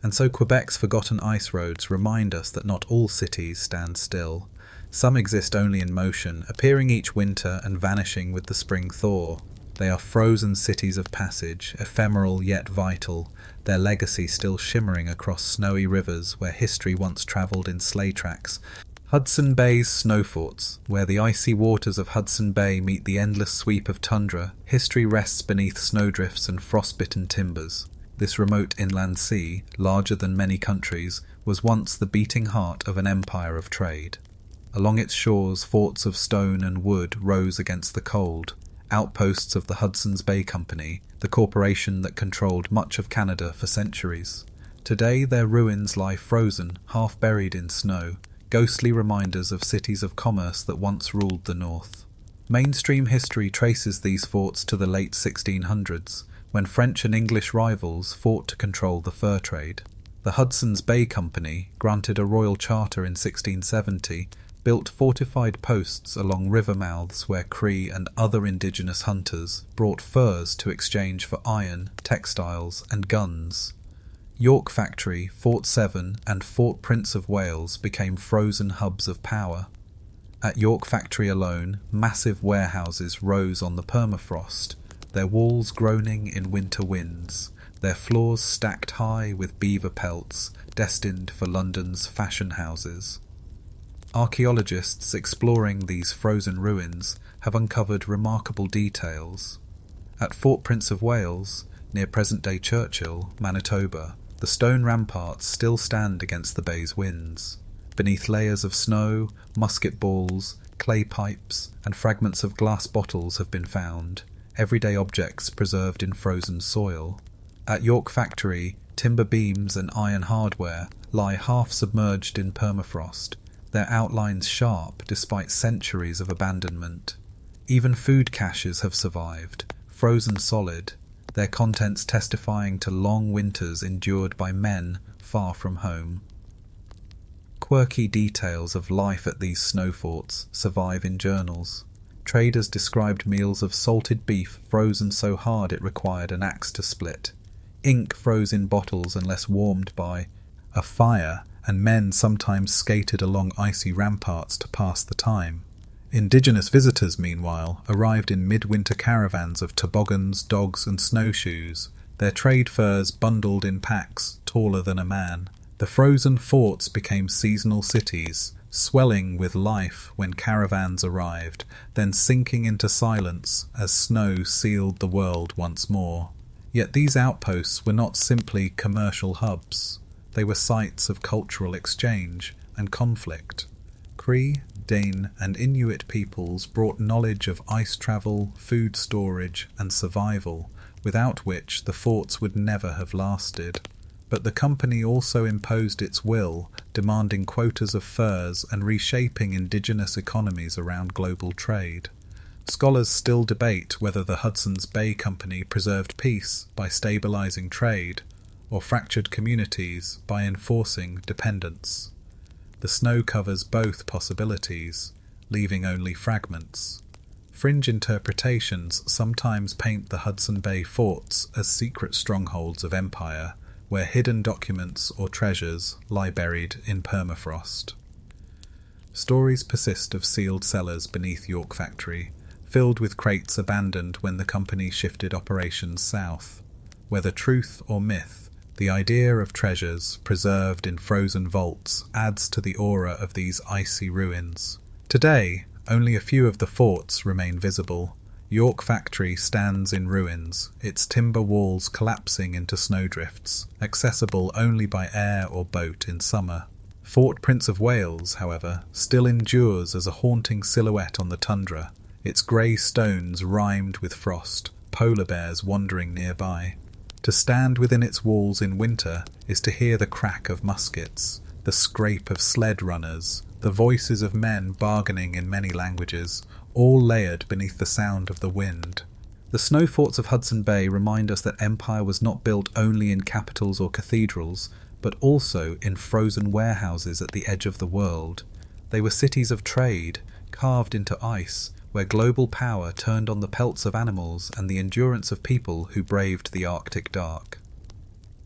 And so Quebec's forgotten ice roads remind us that not all cities stand still. Some exist only in motion, appearing each winter and vanishing with the spring thaw. They are frozen cities of passage, ephemeral yet vital, their legacy still shimmering across snowy rivers where history once travelled in sleigh tracks. Hudson Bay's snow forts, where the icy waters of Hudson Bay meet the endless sweep of tundra, history rests beneath snowdrifts and frostbitten timbers. This remote inland sea, larger than many countries, was once the beating heart of an empire of trade. Along its shores, forts of stone and wood rose against the cold, outposts of the Hudson's Bay Company, the corporation that controlled much of Canada for centuries. Today their ruins lie frozen, half buried in snow, ghostly reminders of cities of commerce that once ruled the north. Mainstream history traces these forts to the late 1600s, when French and English rivals fought to control the fur trade. The Hudson's Bay Company, granted a royal charter in 1670, built fortified posts along river mouths where Cree and other indigenous hunters brought furs to exchange for iron, textiles, and guns. York Factory, Fort Severn, and Fort Prince of Wales became frozen hubs of power. At York Factory alone, massive warehouses rose on the permafrost, their walls groaning in winter winds, their floors stacked high with beaver pelts, destined for London's fashion houses. Archaeologists exploring these frozen ruins have uncovered remarkable details. At Fort Prince of Wales, near present-day Churchill, Manitoba, the stone ramparts still stand against the bay's winds. Beneath layers of snow, musket balls, clay pipes, and fragments of glass bottles have been found, everyday objects preserved in frozen soil. At York Factory, timber beams and iron hardware lie half submerged in permafrost, their outlines sharp despite centuries of abandonment. Even food caches have survived, frozen solid, their contents testifying to long winters endured by men far from home. Quirky details of life at these snow forts survive in journals. Traders described meals of salted beef frozen so hard it required an axe to split, ink froze in bottles unless warmed by a fire, and men sometimes skated along icy ramparts to pass the time. Indigenous visitors, meanwhile, arrived in midwinter caravans of toboggans, dogs and snowshoes, their trade furs bundled in packs taller than a man. The frozen forts became seasonal cities, swelling with life when caravans arrived, then sinking into silence as snow sealed the world once more. Yet these outposts were not simply commercial hubs. They were sites of cultural exchange and conflict. Cree, Dane and Inuit peoples brought knowledge of ice travel, food storage and survival, without which the forts would never have lasted. But the company also imposed its will, demanding quotas of furs and reshaping indigenous economies around global trade. Scholars still debate whether the Hudson's Bay Company preserved peace by stabilizing trade, or fractured communities by enforcing dependence. The snow covers both possibilities, leaving only fragments. Fringe interpretations sometimes paint the Hudson Bay forts as secret strongholds of empire, where hidden documents or treasures lie buried in permafrost. Stories persist of sealed cellars beneath York Factory, filled with crates abandoned when the company shifted operations south. Whether truth or myth, the idea of treasures preserved in frozen vaults adds to the aura of these icy ruins. Today, only a few of the forts remain visible. York Factory stands in ruins, its timber walls collapsing into snowdrifts, accessible only by air or boat in summer. Fort Prince of Wales, however, still endures as a haunting silhouette on the tundra, its grey stones rimed with frost, polar bears wandering nearby. To stand within its walls in winter is to hear the crack of muskets, the scrape of sled runners, the voices of men bargaining in many languages, all layered beneath the sound of the wind. The snow forts of Hudson Bay remind us that empire was not built only in capitals or cathedrals, but also in frozen warehouses at the edge of the world. They were cities of trade, carved into ice, where global power turned on the pelts of animals and the endurance of people who braved the Arctic dark.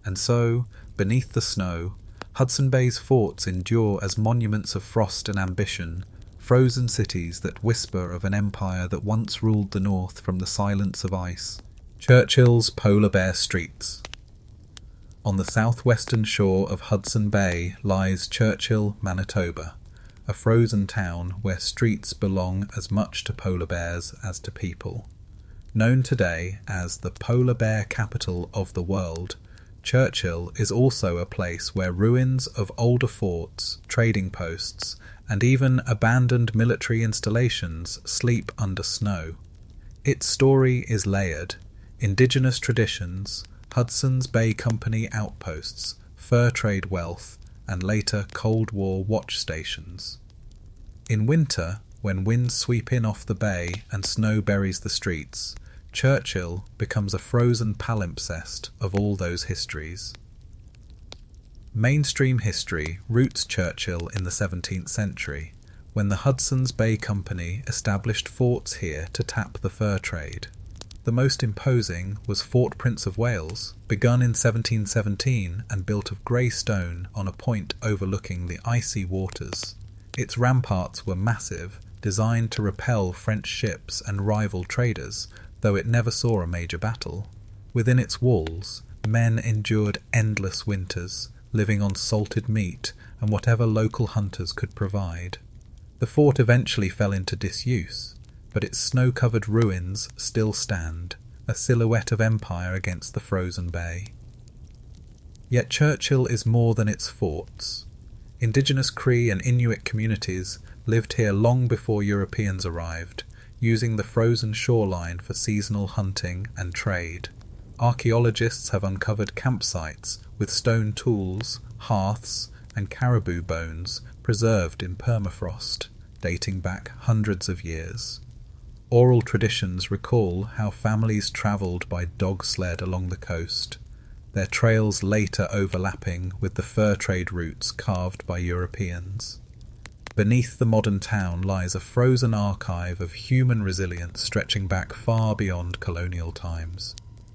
And so, beneath the snow, Hudson Bay's forts endure as monuments of frost and ambition, frozen cities that whisper of an empire that once ruled the north from the silence of ice. Churchill's Polar Bear Streets. On the southwestern shore of Hudson Bay lies Churchill, Manitoba, a frozen town where streets belong as much to polar bears as to people. Known today as the polar bear capital of the world, Churchill is also a place where ruins of older forts, trading posts, and even abandoned military installations sleep under snow. Its story is layered: indigenous traditions, Hudson's Bay Company outposts, fur trade wealth, and later Cold War watch stations. In winter, when winds sweep in off the bay and snow buries the streets, Churchill becomes a frozen palimpsest of all those histories. Mainstream history roots Churchill in the 17th century, when the Hudson's Bay Company established forts here to tap the fur trade. The most imposing was Fort Prince of Wales, begun in 1717 and built of grey stone on a point overlooking the icy waters. Its ramparts were massive, designed to repel French ships and rival traders, though it never saw a major battle. Within its walls, men endured endless winters, living on salted meat and whatever local hunters could provide. The fort eventually fell into disuse, but its snow-covered ruins still stand, a silhouette of empire against the frozen bay. Yet Churchill is more than its forts. Indigenous Cree and Inuit communities lived here long before Europeans arrived, using the frozen shoreline for seasonal hunting and trade. Archaeologists have uncovered campsites with stone tools, hearths, and caribou bones preserved in permafrost, dating back hundreds of years. Oral traditions recall how families travelled by dog sled along the coast, their trails later overlapping with the fur trade routes carved by Europeans. Beneath the modern town lies a frozen archive of human resilience stretching back far beyond colonial times.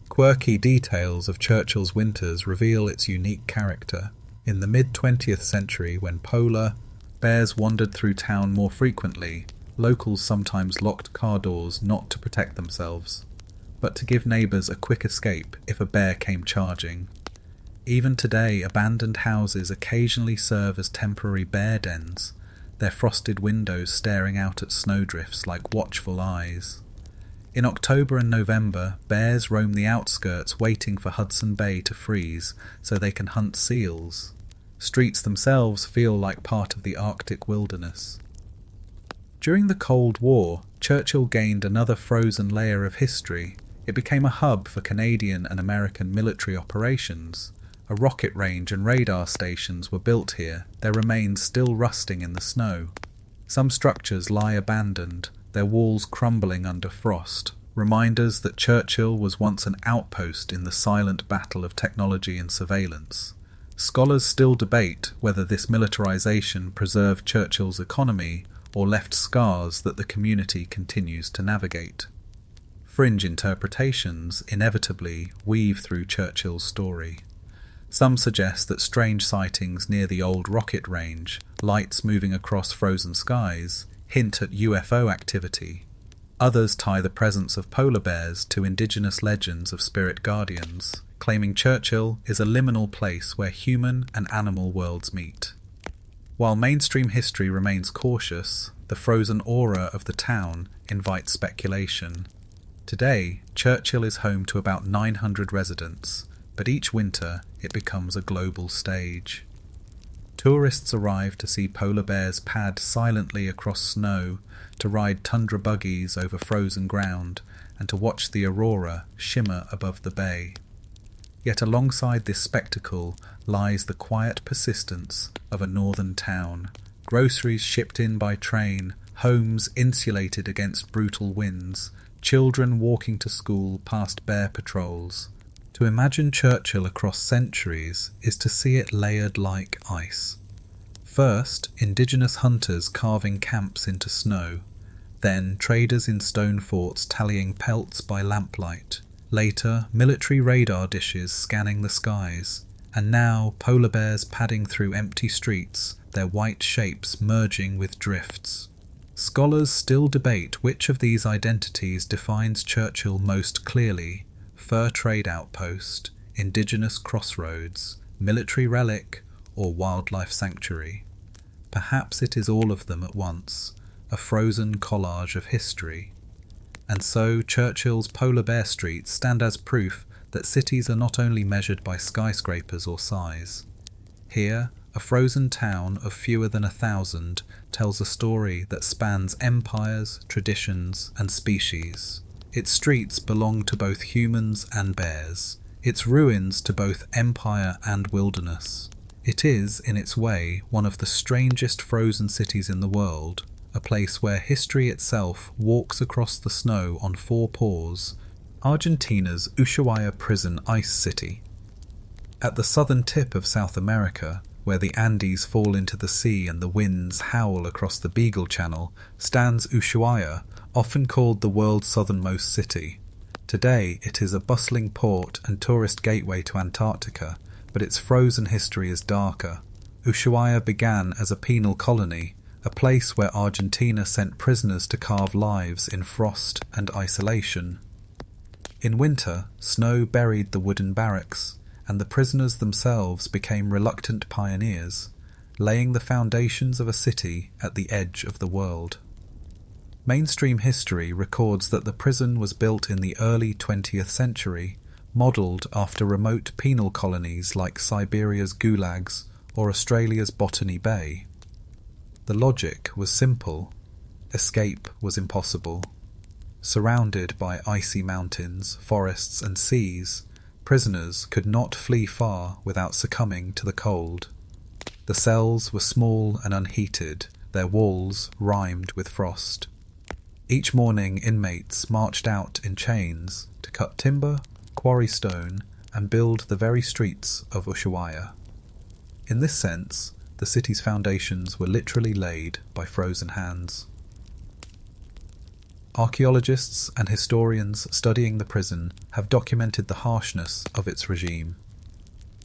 Quirky details of Churchill's winters reveal its unique character. In the mid-20th century, when polar bears wandered through town more frequently, locals sometimes locked car doors not to protect themselves, but to give neighbours a quick escape if a bear came charging. Even today, abandoned houses occasionally serve as temporary bear dens, their frosted windows staring out at snowdrifts like watchful eyes. In October and November, bears roam the outskirts waiting for Hudson Bay to freeze so they can hunt seals. Streets themselves feel like part of the Arctic wilderness. During the Cold War, Churchill gained another frozen layer of history. It became a hub for Canadian and American military operations. A rocket range and radar stations were built here, their remains still rusting in the snow. Some structures lie abandoned, their walls crumbling under frost, reminders that Churchill was once an outpost in the silent battle of technology and surveillance. Scholars still debate whether this militarization preserved Churchill's economy or left scars that the community continues to navigate. Fringe interpretations inevitably weave through Churchill's story. Some suggest that strange sightings near the old rocket range, lights moving across frozen skies, hint at UFO activity. Others tie the presence of polar bears to indigenous legends of spirit guardians, claiming Churchill is a liminal place where human and animal worlds meet. While mainstream history remains cautious, the frozen aura of the town invites speculation. Today, Churchill is home to about 900 residents, but each winter it becomes a global stage. Tourists arrive to see polar bears pad silently across snow, to ride tundra buggies over frozen ground, and to watch the aurora shimmer above the bay. Yet alongside this spectacle lies the quiet persistence of a northern town. Groceries shipped in by train, homes insulated against brutal winds, children walking to school past bear patrols. To imagine Churchill across centuries is to see it layered like ice. First, indigenous hunters carving camps into snow, then traders in stone forts tallying pelts by lamplight, later military radar dishes scanning the skies, and now polar bears padding through empty streets, their white shapes merging with drifts. Scholars still debate which of these identities defines Churchill most clearly: fur trade outpost, indigenous crossroads, military relic, or wildlife sanctuary. Perhaps it is all of them at once, a frozen collage of history. And so Churchill's polar bear streets stand as proof that cities are not only measured by skyscrapers or size. Here, a frozen town of fewer than 1,000 tells a story that spans empires, traditions, and species. Its streets belong to both humans and bears, its ruins to both empire and wilderness. It is, in its way, one of the strangest frozen cities in the world, a place where history itself walks across the snow on four paws. Argentina's Ushuaia prison ice city. At the southern tip of South America, where the Andes fall into the sea and the winds howl across the Beagle Channel, stands Ushuaia, often called the world's southernmost city. Today it is a bustling port and tourist gateway to Antarctica, but its frozen history is darker. Ushuaia began as a penal colony, a place where Argentina sent prisoners to carve lives in frost and isolation. In winter, snow buried the wooden barracks, and the prisoners themselves became reluctant pioneers, laying the foundations of a city at the edge of the world. Mainstream history records that the prison was built in the early 20th century, modelled after remote penal colonies like Siberia's gulags or Australia's Botany Bay. The logic was simple. Escape was impossible. Surrounded by icy mountains, forests and seas, prisoners could not flee far without succumbing to the cold. The cells were small and unheated, their walls rimed with frost. Each morning inmates marched out in chains to cut timber, quarry stone, and build the very streets of Ushuaia. In this sense, the city's foundations were literally laid by frozen hands. Archaeologists and historians studying the prison have documented the harshness of its regime.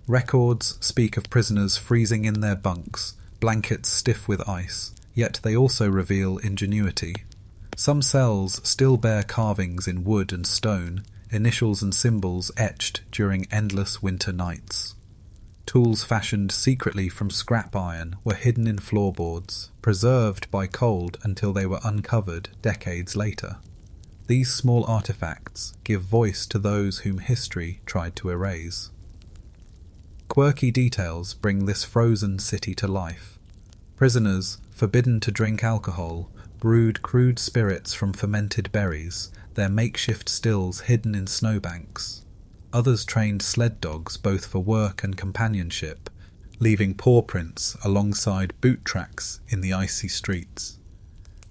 Records speak of prisoners freezing in their bunks, blankets stiff with ice, yet they also reveal ingenuity. Some cells still bear carvings in wood and stone, initials and symbols etched during endless winter nights. Tools fashioned secretly from scrap iron were hidden in floorboards, preserved by cold until they were uncovered decades later. These small artifacts give voice to those whom history tried to erase. Quirky details bring this frozen city to life. Prisoners, forbidden to drink alcohol, brewed crude spirits from fermented berries, their makeshift stills hidden in snowbanks. Others trained sled dogs both for work and companionship, leaving paw prints alongside boot tracks in the icy streets.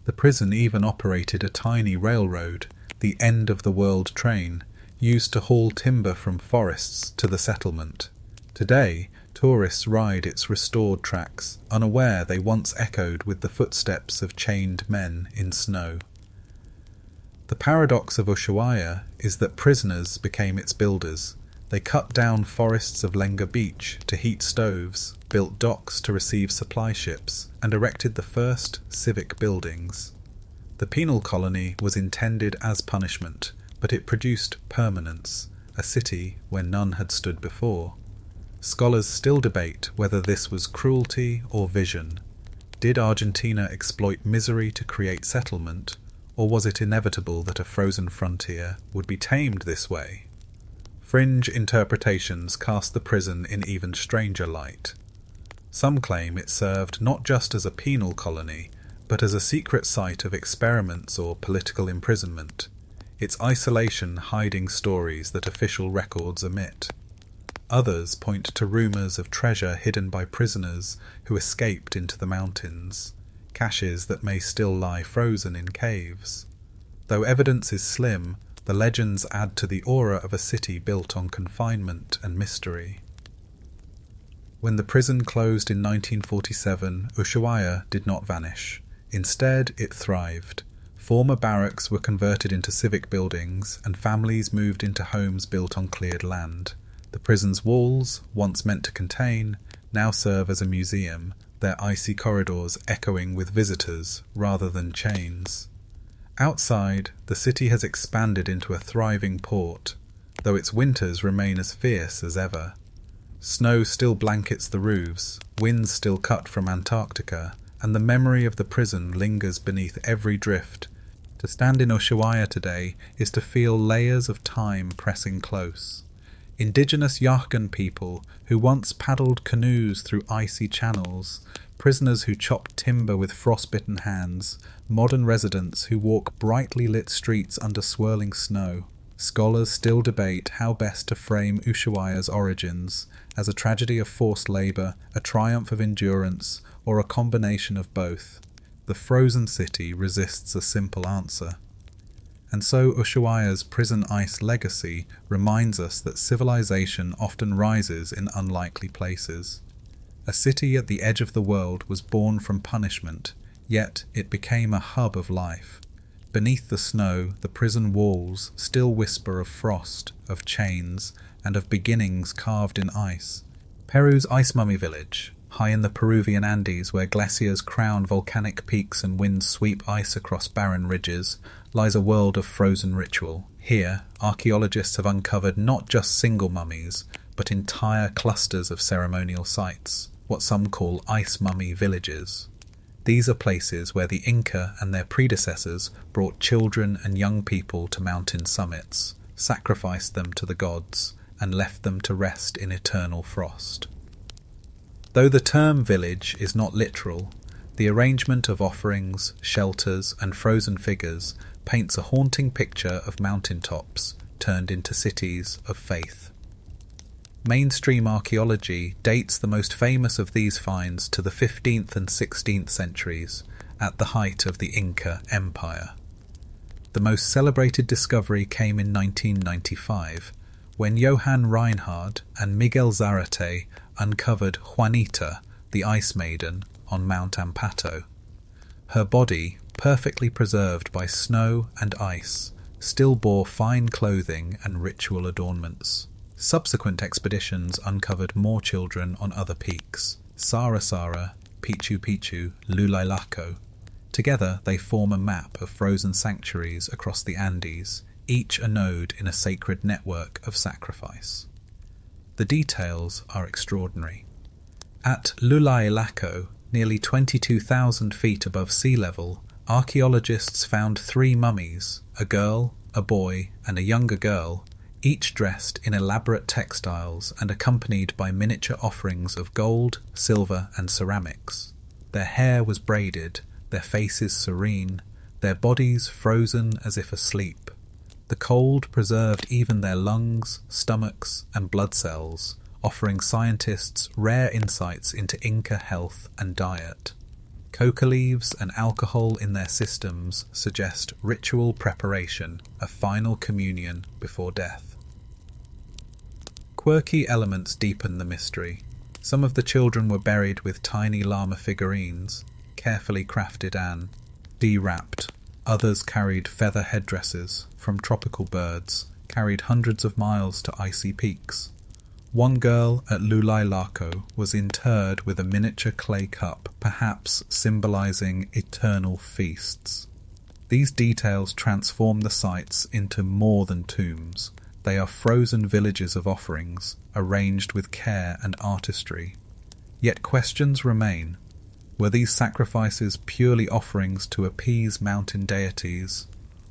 The prison even operated a tiny railroad, the end-of-the-world train, used to haul timber from forests to the settlement. Today, tourists ride its restored tracks, unaware they once echoed with the footsteps of chained men in snow. The paradox of Ushuaia is that prisoners became its builders. They cut down forests of Lenga Beach to heat stoves, built docks to receive supply ships, and erected the first civic buildings. The penal colony was intended as punishment, but it produced permanence, a city where none had stood before. Scholars still debate whether this was cruelty or vision. Did Argentina exploit misery to create settlement, or was it inevitable that a frozen frontier would be tamed this way? Fringe interpretations cast the prison in even stranger light. Some claim it served not just as a penal colony, but as a secret site of experiments or political imprisonment, its isolation hiding stories that official records omit. Others point to rumours of treasure hidden by prisoners who escaped into the mountains, caches that may still lie frozen in caves. Though evidence is slim, the legends add to the aura of a city built on confinement and mystery. When the prison closed in 1947, Ushuaia did not vanish. Instead, it thrived. Former barracks were converted into civic buildings, and families moved into homes built on cleared land. The prison's walls, once meant to contain, now serve as a museum, their icy corridors echoing with visitors rather than chains. Outside, the city has expanded into a thriving port, though its winters remain as fierce as ever. Snow still blankets the roofs, winds still cut from Antarctica, and the memory of the prison lingers beneath every drift. To stand in Ushuaia today is to feel layers of time pressing close. Indigenous Yukon people who once paddled canoes through icy channels, prisoners who chopped timber with frostbitten hands, modern residents who walk brightly lit streets under swirling snow. Scholars still debate how best to frame Ushuaia's origins, as a tragedy of forced labour, a triumph of endurance, or a combination of both. The frozen city resists a simple answer. And so Ushuaia's prison ice legacy reminds us that civilization often rises in unlikely places. A city at the edge of the world was born from punishment, yet it became a hub of life. Beneath the snow, the prison walls still whisper of frost, of chains, and of beginnings carved in ice. Peru's Ice Mummy Village, high in the Peruvian Andes where glaciers crown volcanic peaks and winds sweep ice across barren ridges, lies a world of frozen ritual. Here, archaeologists have uncovered not just single mummies, but entire clusters of ceremonial sites, what some call ice mummy villages. These are places where the Inca and their predecessors brought children and young people to mountain summits, sacrificed them to the gods, and left them to rest in eternal frost. Though the term village is not literal, the arrangement of offerings, shelters, and frozen figures paints a haunting picture of mountaintops turned into cities of faith. Mainstream archaeology dates the most famous of these finds to the 15th and 16th centuries, at the height of the Inca Empire. The most celebrated discovery came in 1995, when Johann Reinhard and Miguel Zarate uncovered Juanita, the Ice Maiden, on Mount Ampato. Her body, perfectly preserved by snow and ice, still bore fine clothing and ritual adornments. Subsequent expeditions uncovered more children on other peaks: Sara Sara, Pichu Pichu, Lulailako. Together they form a map of frozen sanctuaries across the Andes, each a node in a sacred network of sacrifice. The details are extraordinary. At Lulailako, nearly 22,000 feet above sea level, archaeologists found 3 mummies, a girl, a boy, and a younger girl, each dressed in elaborate textiles and accompanied by miniature offerings of gold, silver, and ceramics. Their hair was braided, their faces serene, their bodies frozen as if asleep. The cold preserved even their lungs, stomachs, and blood cells, offering scientists rare insights into Inca health and diet. Coca leaves and alcohol in their systems suggest ritual preparation, a final communion before death. Quirky elements deepen the mystery. Some of the children were buried with tiny llama figurines, carefully crafted and de-wrapped. Others carried feather headdresses from tropical birds, carried hundreds of miles to icy peaks. One girl at Lulailako was interred with a miniature clay cup, perhaps symbolizing eternal feasts. These details transform the sites into more than tombs. They are frozen villages of offerings, arranged with care and artistry. Yet questions remain. Were these sacrifices purely offerings to appease mountain deities,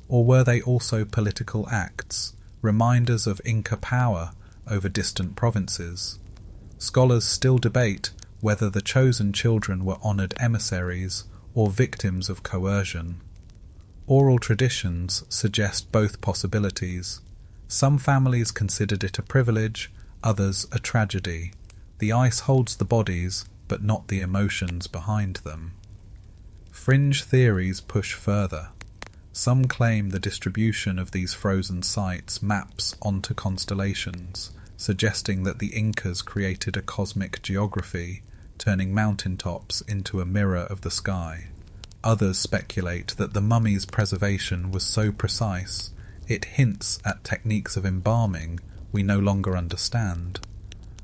or were they also political acts, reminders of Inca power over distant provinces? Scholars still debate whether the chosen children were honoured emissaries or victims of coercion. Oral traditions suggest both possibilities. Some families considered it a privilege, others a tragedy. The ice holds the bodies, but not the emotions behind them. Fringe theories push further. Some claim the distribution of these frozen sites maps onto constellations, suggesting that the Incas created a cosmic geography, turning mountaintops into a mirror of the sky. Others speculate that the mummy's preservation was so precise, it hints at techniques of embalming we no longer understand.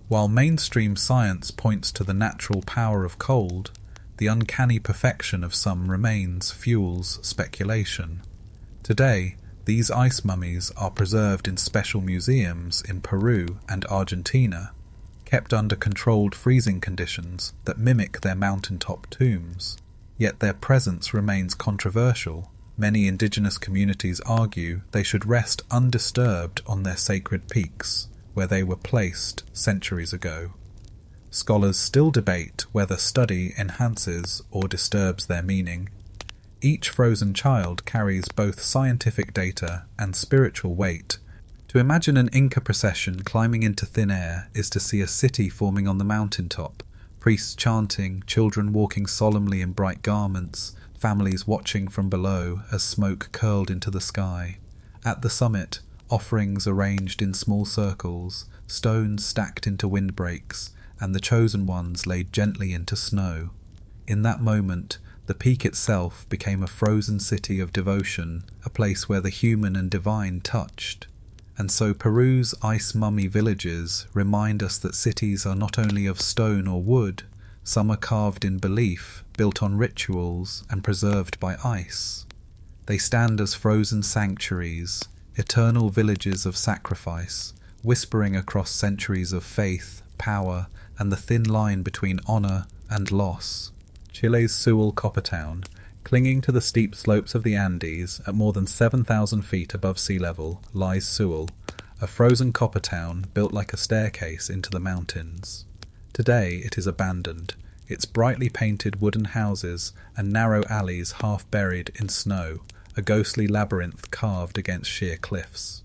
While mainstream science points to the natural power of cold, the uncanny perfection of some remains fuels speculation. Today, these ice mummies are preserved in special museums in Peru and Argentina, kept under controlled freezing conditions that mimic their mountaintop tombs. Yet their presence remains controversial. Many indigenous communities argue they should rest undisturbed on their sacred peaks, where they were placed centuries ago. Scholars still debate whether study enhances or disturbs their meaning. Each frozen child carries both scientific data and spiritual weight. To imagine an Inca procession climbing into thin air is to see a city forming on the mountaintop, priests chanting, children walking solemnly in bright garments, families watching from below as smoke curled into the sky. At the summit, offerings arranged in small circles, stones stacked into windbreaks, and the chosen ones laid gently into snow. In that moment, the peak itself became a frozen city of devotion, a place where the human and divine touched. And so Peru's ice mummy villages remind us that cities are not only of stone or wood, some are carved in belief, built on rituals, and preserved by ice. They stand as frozen sanctuaries, eternal villages of sacrifice, whispering across centuries of faith, power, and the thin line between honour and loss. Chile's Sewell copper town, clinging to the steep slopes of the Andes at more than 7,000 feet above sea level, lies Sewell, a frozen copper town built like a staircase into the mountains. Today it is abandoned, its brightly painted wooden houses and narrow alleys half buried in snow, a ghostly labyrinth carved against sheer cliffs.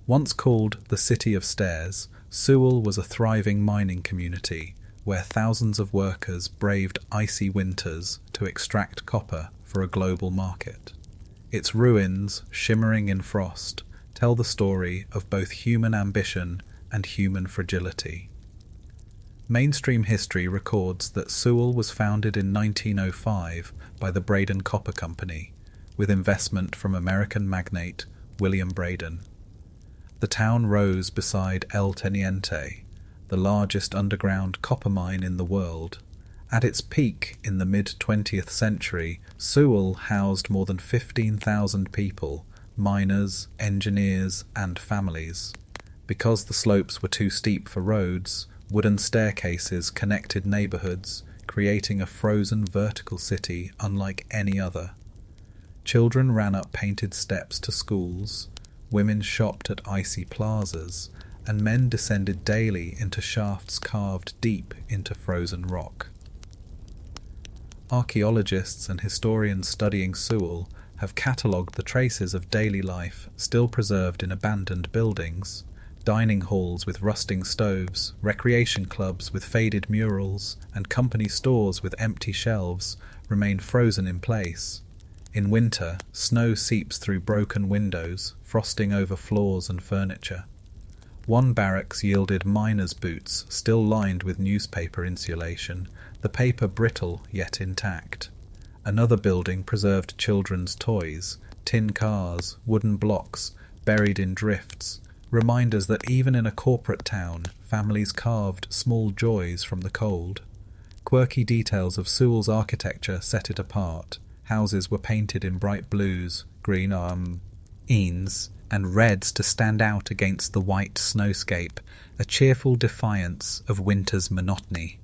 Once called the City of Stairs, Sewell was a thriving mining community where thousands of workers braved icy winters to extract copper for a global market. Its ruins, shimmering in frost, tell the story of both human ambition and human fragility. Mainstream history records that Sewell was founded in 1905 by the Braden Copper Company, with investment from American magnate William Braden. The town rose beside El Teniente, the largest underground copper mine in the world. At its peak in the mid-20th century, Sewell housed more than 15,000 people, miners, engineers, and families. Because the slopes were too steep for roads, wooden staircases connected neighborhoods, creating a frozen vertical city unlike any other. Children ran up painted steps to schools, women shopped at icy plazas, and men descended daily into shafts carved deep into frozen rock. Archaeologists and historians studying Sewell have catalogued the traces of daily life still preserved in abandoned buildings: dining halls with rusting stoves, recreation clubs with faded murals, and company stores with empty shelves remain frozen in place. In winter, snow seeps through broken windows, frosting over floors and furniture. One barracks yielded miners' boots, still lined with newspaper insulation, the paper brittle yet intact. Another building preserved children's toys, tin cars, wooden blocks, buried in drifts, reminders that even in a corporate town, families carved small joys from the cold. Quirky details of Sewell's architecture set it apart. Houses were painted in bright blues, green eans, and reds to stand out against the white snowscape, a cheerful defiance of winter's monotony.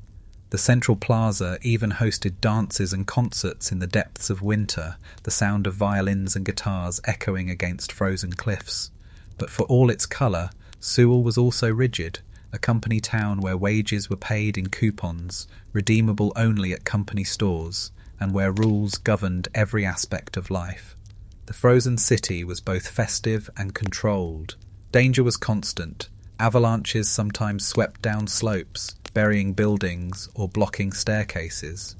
The central plaza even hosted dances and concerts in the depths of winter, the sound of violins and guitars echoing against frozen cliffs. But for all its colour, Sewell was also rigid, a company town where wages were paid in coupons, redeemable only at company stores, and where rules governed every aspect of life. The frozen city was both festive and controlled. Danger was constant. Avalanches sometimes swept down slopes, burying buildings or blocking staircases.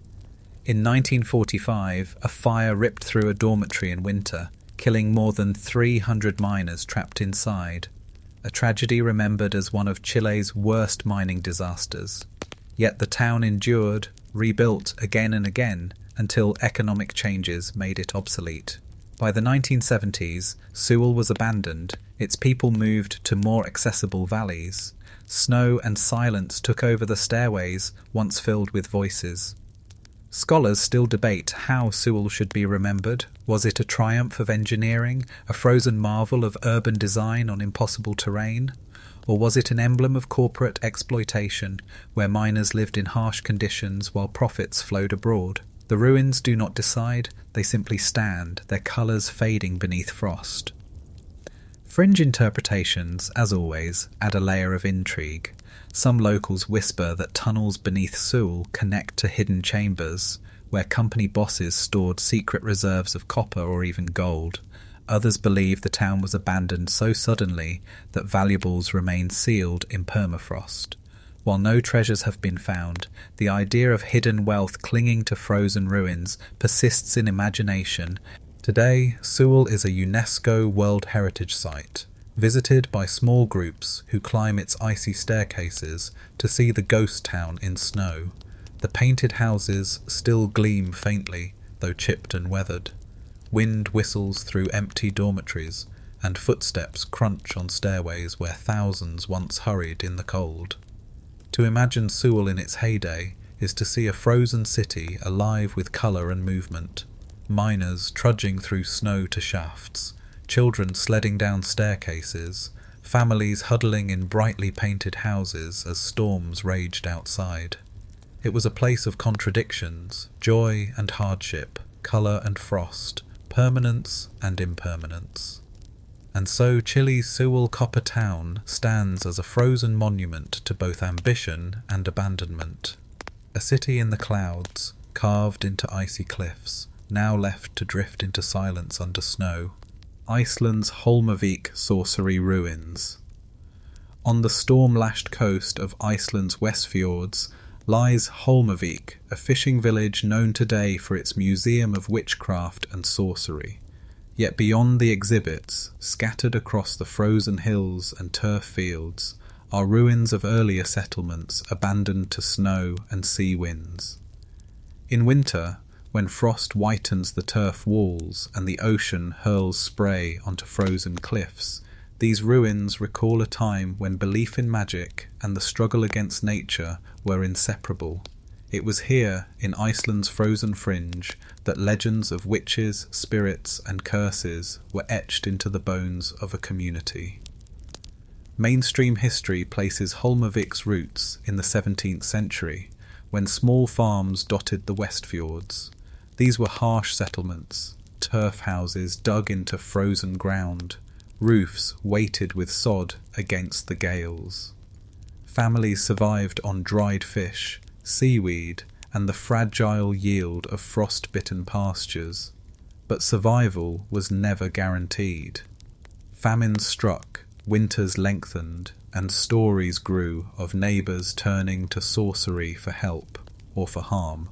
In 1945, a fire ripped through a dormitory in winter, killing more than 300 miners trapped inside, a tragedy remembered as one of Chile's worst mining disasters. Yet the town endured, rebuilt again and again, until economic changes made it obsolete. By the 1970s, Sewell was abandoned, its people moved to more accessible valleys. Snow and silence took over the stairways, once filled with voices. Scholars still debate how Sewell should be remembered. Was it a triumph of engineering, a frozen marvel of urban design on impossible terrain? Or was it an emblem of corporate exploitation, where miners lived in harsh conditions while profits flowed abroad? The ruins do not decide, they simply stand, their colours fading beneath frost. Fringe interpretations, as always, add a layer of intrigue. Some locals whisper that tunnels beneath Sewell connect to hidden chambers, where company bosses stored secret reserves of copper or even gold. Others believe the town was abandoned so suddenly that valuables remain sealed in permafrost. While no treasures have been found, the idea of hidden wealth clinging to frozen ruins persists in imagination. Today, Sewell is a UNESCO World Heritage Site, visited by small groups who climb its icy staircases to see the ghost town in snow. The painted houses still gleam faintly, though chipped and weathered. Wind whistles through empty dormitories, and footsteps crunch on stairways where thousands once hurried in the cold. To imagine Sewell in its heyday is to see a frozen city alive with colour and movement. Miners trudging through snow to shafts, children sledding down staircases, families huddling in brightly painted houses as storms raged outside. It was a place of contradictions, joy and hardship, colour and frost, permanence and impermanence. And so Chile's Sewell Copper Town stands as a frozen monument to both ambition and abandonment. A city in the clouds, carved into icy cliffs, now left to drift into silence under snow. Iceland's Hólmavík sorcery ruins. On the storm-lashed coast of Iceland's West Fjords lies Hólmavík, a fishing village known today for its museum of witchcraft and sorcery. Yet beyond the exhibits, scattered across the frozen hills and turf fields, are ruins of earlier settlements abandoned to snow and sea winds. In winter, when frost whitens the turf walls and the ocean hurls spray onto frozen cliffs, these ruins recall a time when belief in magic and the struggle against nature were inseparable. It was here, in Iceland's frozen fringe, that legends of witches, spirits, and curses were etched into the bones of a community. Mainstream history places Hólmavík's roots in the 17th century, when small farms dotted the West Fjords. These were harsh settlements, turf houses dug into frozen ground, roofs weighted with sod against the gales. Families survived on dried fish, seaweed, and the fragile yield of frost-bitten pastures. But survival was never guaranteed. Famines struck, winters lengthened, and stories grew of neighbours turning to sorcery for help or for harm.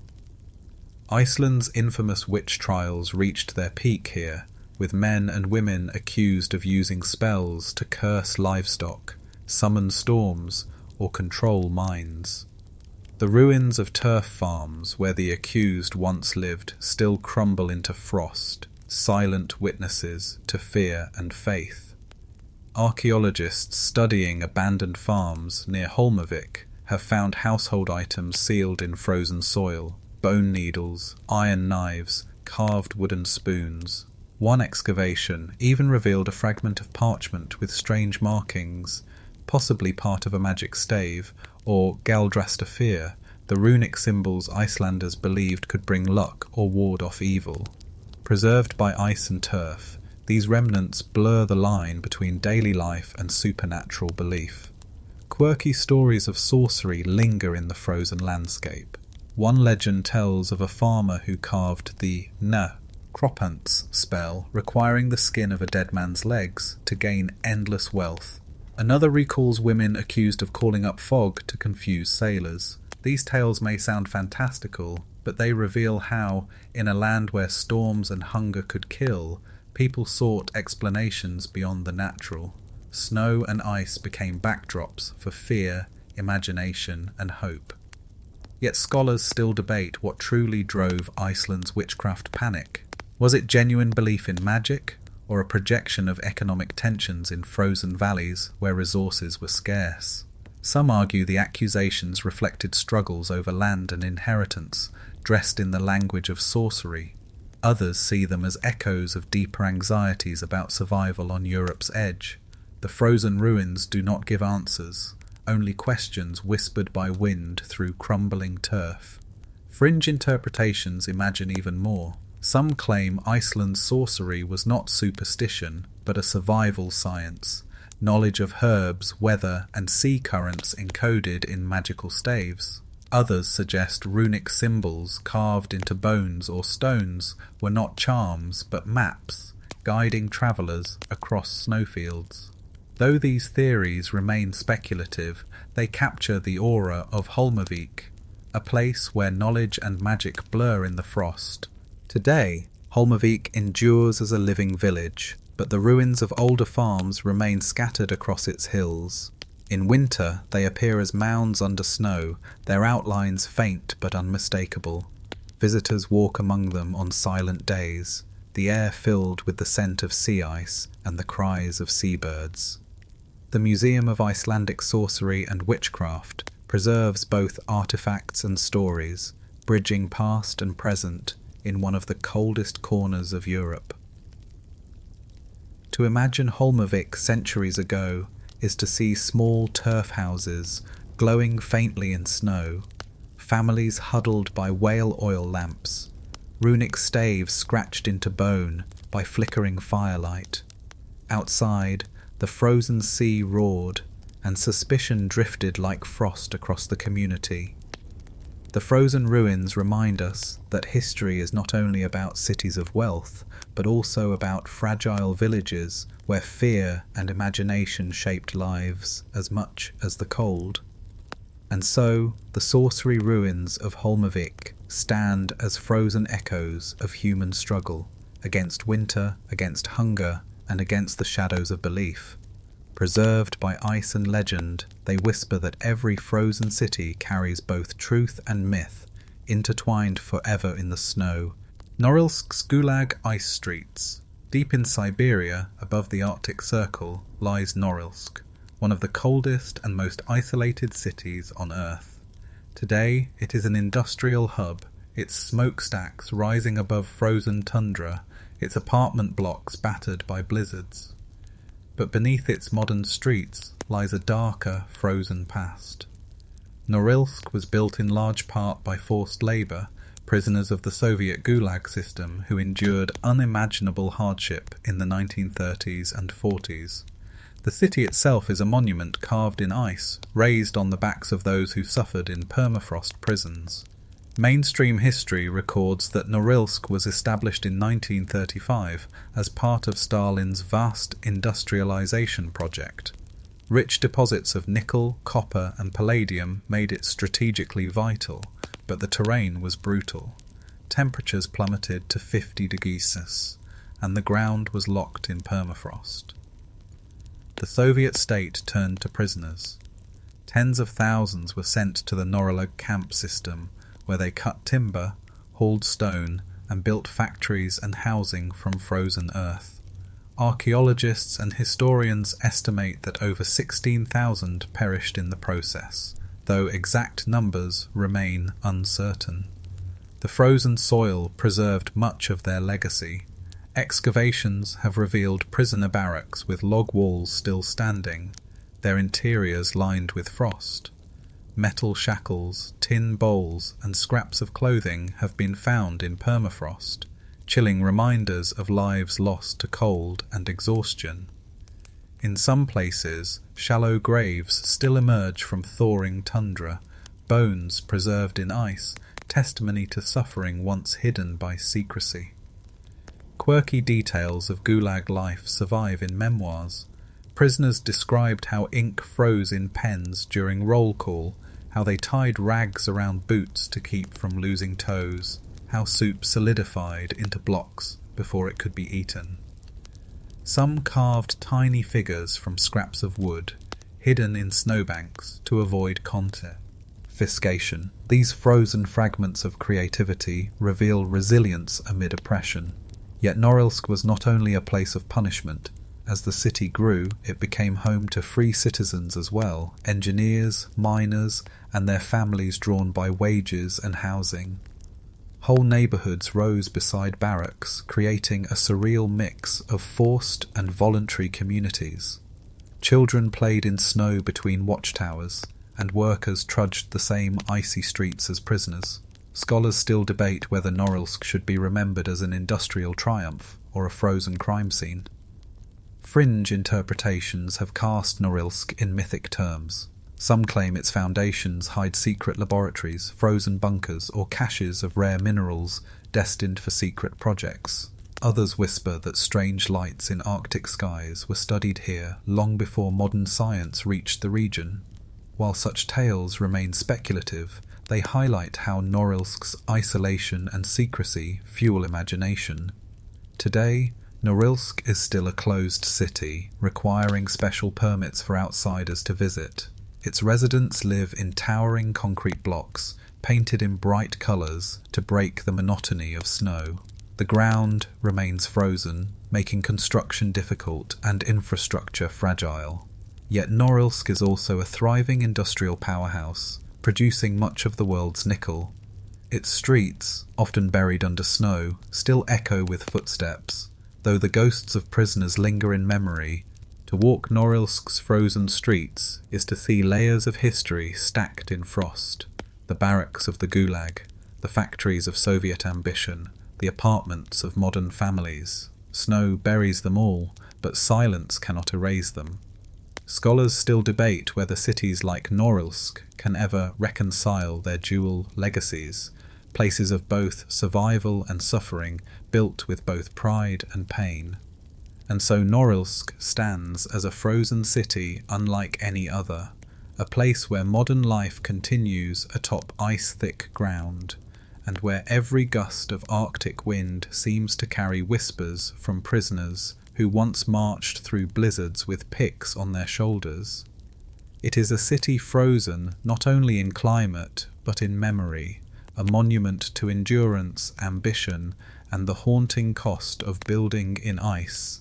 Iceland's infamous witch trials reached their peak here, with men and women accused of using spells to curse livestock, summon storms, or control minds. The ruins of turf farms where the accused once lived still crumble into frost, silent witnesses to fear and faith. Archaeologists studying abandoned farms near Hólmavík have found household items sealed in frozen soil, bone needles, iron knives, carved wooden spoons. One excavation even revealed a fragment of parchment with strange markings, possibly part of a magic stave, or galdrastafir, the runic symbols Icelanders believed could bring luck or ward off evil. Preserved by ice and turf, these remnants blur the line between daily life and supernatural belief. Quirky stories of sorcery linger in the frozen landscape. One legend tells of a farmer who carved the Kropans spell, requiring the skin of a dead man's legs to gain endless wealth. Another recalls women accused of calling up fog to confuse sailors. These tales may sound fantastical, but they reveal how, in a land where storms and hunger could kill, people sought explanations beyond the natural. Snow and ice became backdrops for fear, imagination, and hope. Yet scholars still debate what truly drove Iceland's witchcraft panic. Was it genuine belief in magic, or a projection of economic tensions in frozen valleys where resources were scarce? Some argue the accusations reflected struggles over land and inheritance, dressed in the language of sorcery. Others see them as echoes of deeper anxieties about survival on Europe's edge. The frozen ruins do not give answers, only questions whispered by wind through crumbling turf. Fringe interpretations imagine even more. Some claim Iceland's sorcery was not superstition, but a survival science, knowledge of herbs, weather, and sea currents encoded in magical staves. Others suggest runic symbols carved into bones or stones were not charms, but maps, guiding travellers across snowfields. Though these theories remain speculative, they capture the aura of Hólmavík, a place where knowledge and magic blur in the frost. Today, Hólmavík endures as a living village, but the ruins of older farms remain scattered across its hills. In winter, they appear as mounds under snow, their outlines faint but unmistakable. Visitors walk among them on silent days, the air filled with the scent of sea ice and the cries of seabirds. The Museum of Icelandic Sorcery and Witchcraft preserves both artifacts and stories, bridging past and present in one of the coldest corners of Europe. To imagine Hólmavík centuries ago is to see small turf houses glowing faintly in snow, families huddled by whale oil lamps, runic staves scratched into bone by flickering firelight. Outside, the frozen sea roared, and suspicion drifted like frost across the community. The frozen ruins remind us that history is not only about cities of wealth, but also about fragile villages where fear and imagination shaped lives as much as the cold. And so, the sorcery ruins of Hólmavík stand as frozen echoes of human struggle, against winter, against hunger, and against the shadows of belief. Preserved by ice and legend, they whisper that every frozen city carries both truth and myth, intertwined forever in the snow. Norilsk's Gulag Ice Streets. Deep in Siberia, above the Arctic Circle, lies Norilsk, one of the coldest and most isolated cities on Earth. Today, it is an industrial hub, its smokestacks rising above frozen tundra, its apartment blocks battered by blizzards. But beneath its modern streets lies a darker, frozen past. Norilsk was built in large part by forced labour, prisoners of the Soviet Gulag system who endured unimaginable hardship in the 1930s and 40s. The city itself is a monument carved in ice, raised on the backs of those who suffered in permafrost prisons. Mainstream history records that Norilsk was established in 1935 as part of Stalin's vast industrialization project. Rich deposits of nickel, copper and palladium made it strategically vital, but the terrain was brutal. Temperatures plummeted to 50 degrees Celsius, and the ground was locked in permafrost. The Soviet state turned to prisoners. Tens of thousands were sent to the Norilsk camp system, where they cut timber, hauled stone, and built factories and housing from frozen earth. Archaeologists and historians estimate that over 16,000 perished in the process, though exact numbers remain uncertain. The frozen soil preserved much of their legacy. Excavations have revealed prisoner barracks with log walls still standing, their interiors lined with frost. Metal shackles, tin bowls, and scraps of clothing have been found in permafrost, chilling reminders of lives lost to cold and exhaustion. In some places, shallow graves still emerge from thawing tundra, bones preserved in ice, testimony to suffering once hidden by secrecy. Quirky details of Gulag life survive in memoirs. Prisoners described how ink froze in pens during roll call, how they tied rags around boots to keep from losing toes, how soup solidified into blocks before it could be eaten. Some carved tiny figures from scraps of wood, hidden in snowbanks to avoid confiscation. These frozen fragments of creativity reveal resilience amid oppression. Yet Norilsk was not only a place of punishment. As the city grew, it became home to free citizens as well, engineers, miners, and their families drawn by wages and housing. Whole neighbourhoods rose beside barracks, creating a surreal mix of forced and voluntary communities. Children played in snow between watchtowers, and workers trudged the same icy streets as prisoners. Scholars still debate whether Norilsk should be remembered as an industrial triumph or a frozen crime scene. Fringe interpretations have cast Norilsk in mythic terms. Some claim its foundations hide secret laboratories, frozen bunkers, or caches of rare minerals destined for secret projects. Others whisper that strange lights in Arctic skies were studied here long before modern science reached the region. While such tales remain speculative, they highlight how Norilsk's isolation and secrecy fuel imagination. Today, Norilsk is still a closed city, requiring special permits for outsiders to visit. Its residents live in towering concrete blocks, painted in bright colours to break the monotony of snow. The ground remains frozen, making construction difficult and infrastructure fragile. Yet Norilsk is also a thriving industrial powerhouse, producing much of the world's nickel. Its streets, often buried under snow, still echo with footsteps, though the ghosts of prisoners linger in memory. To walk Norilsk's frozen streets is to see layers of history stacked in frost. The barracks of the Gulag, the factories of Soviet ambition, the apartments of modern families. Snow buries them all, but silence cannot erase them. Scholars still debate whether cities like Norilsk can ever reconcile their dual legacies, places of both survival and suffering, built with both pride and pain. And so Norilsk stands as a frozen city unlike any other, a place where modern life continues atop ice-thick ground, and where every gust of Arctic wind seems to carry whispers from prisoners who once marched through blizzards with picks on their shoulders. It is a city frozen not only in climate but in memory, a monument to endurance, ambition, and the haunting cost of building in ice.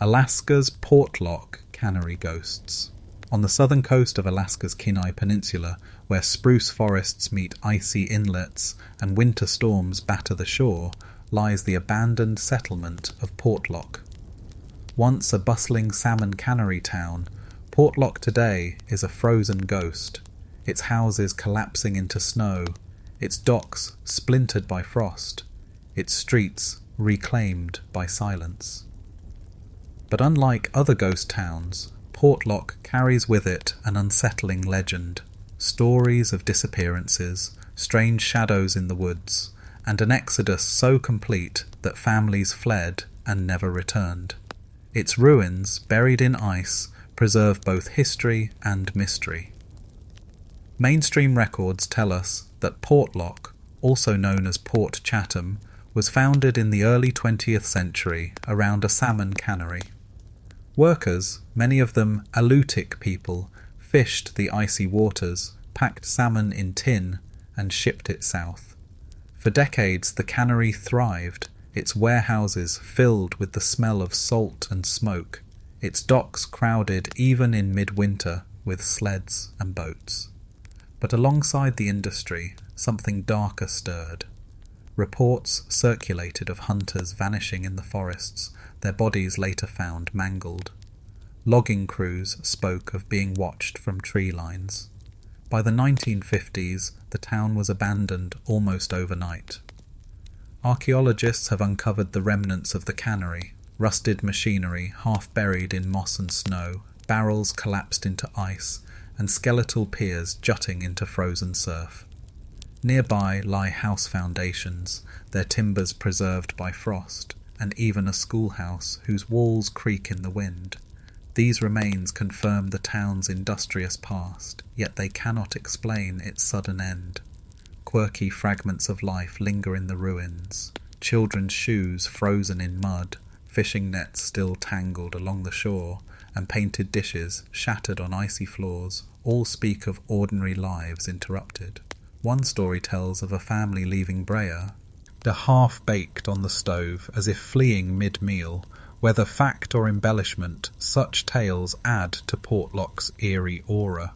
Alaska's Portlock Cannery Ghosts. On the southern coast of Alaska's Kenai Peninsula, where spruce forests meet icy inlets and winter storms batter the shore, lies the abandoned settlement of Portlock. Once a bustling salmon cannery town, Portlock today is a frozen ghost, its houses collapsing into snow, its docks splintered by frost, its streets reclaimed by silence. But unlike other ghost towns, Portlock carries with it an unsettling legend, stories of disappearances, strange shadows in the woods, and an exodus so complete that families fled and never returned. Its ruins, buried in ice, preserve both history and mystery. Mainstream records tell us that Portlock, also known as Port Chatham, was founded in the early 20th century around a salmon cannery. Workers, many of them Aleutic people, fished the icy waters, packed salmon in tin, and shipped it south. For decades the cannery thrived, its warehouses filled with the smell of salt and smoke, its docks crowded even in midwinter with sleds and boats. But alongside the industry, something darker stirred. Reports circulated of hunters vanishing in the forests, their bodies later found mangled. Logging crews spoke of being watched from tree lines. By the 1950s, the town was abandoned almost overnight. Archaeologists have uncovered the remnants of the cannery, rusted machinery half buried in moss and snow, barrels collapsed into ice, and skeletal piers jutting into frozen surf. Nearby lie house foundations, their timbers preserved by frost, and even a schoolhouse whose walls creak in the wind. These remains confirm the town's industrious past, yet they cannot explain its sudden end. Quirky fragments of life linger in the ruins, children's shoes frozen in mud, fishing nets still tangled along the shore, and painted dishes shattered on icy floors, all speak of ordinary lives interrupted. One story tells of a family leaving Brea, half-baked on the stove as if fleeing mid-meal. Whether fact or embellishment, such tales add to Portlock's eerie aura.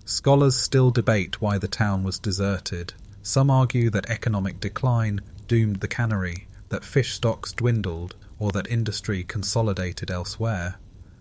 Scholars still debate why the town was deserted. Some argue that economic decline doomed the cannery, that fish stocks dwindled, or that industry consolidated elsewhere.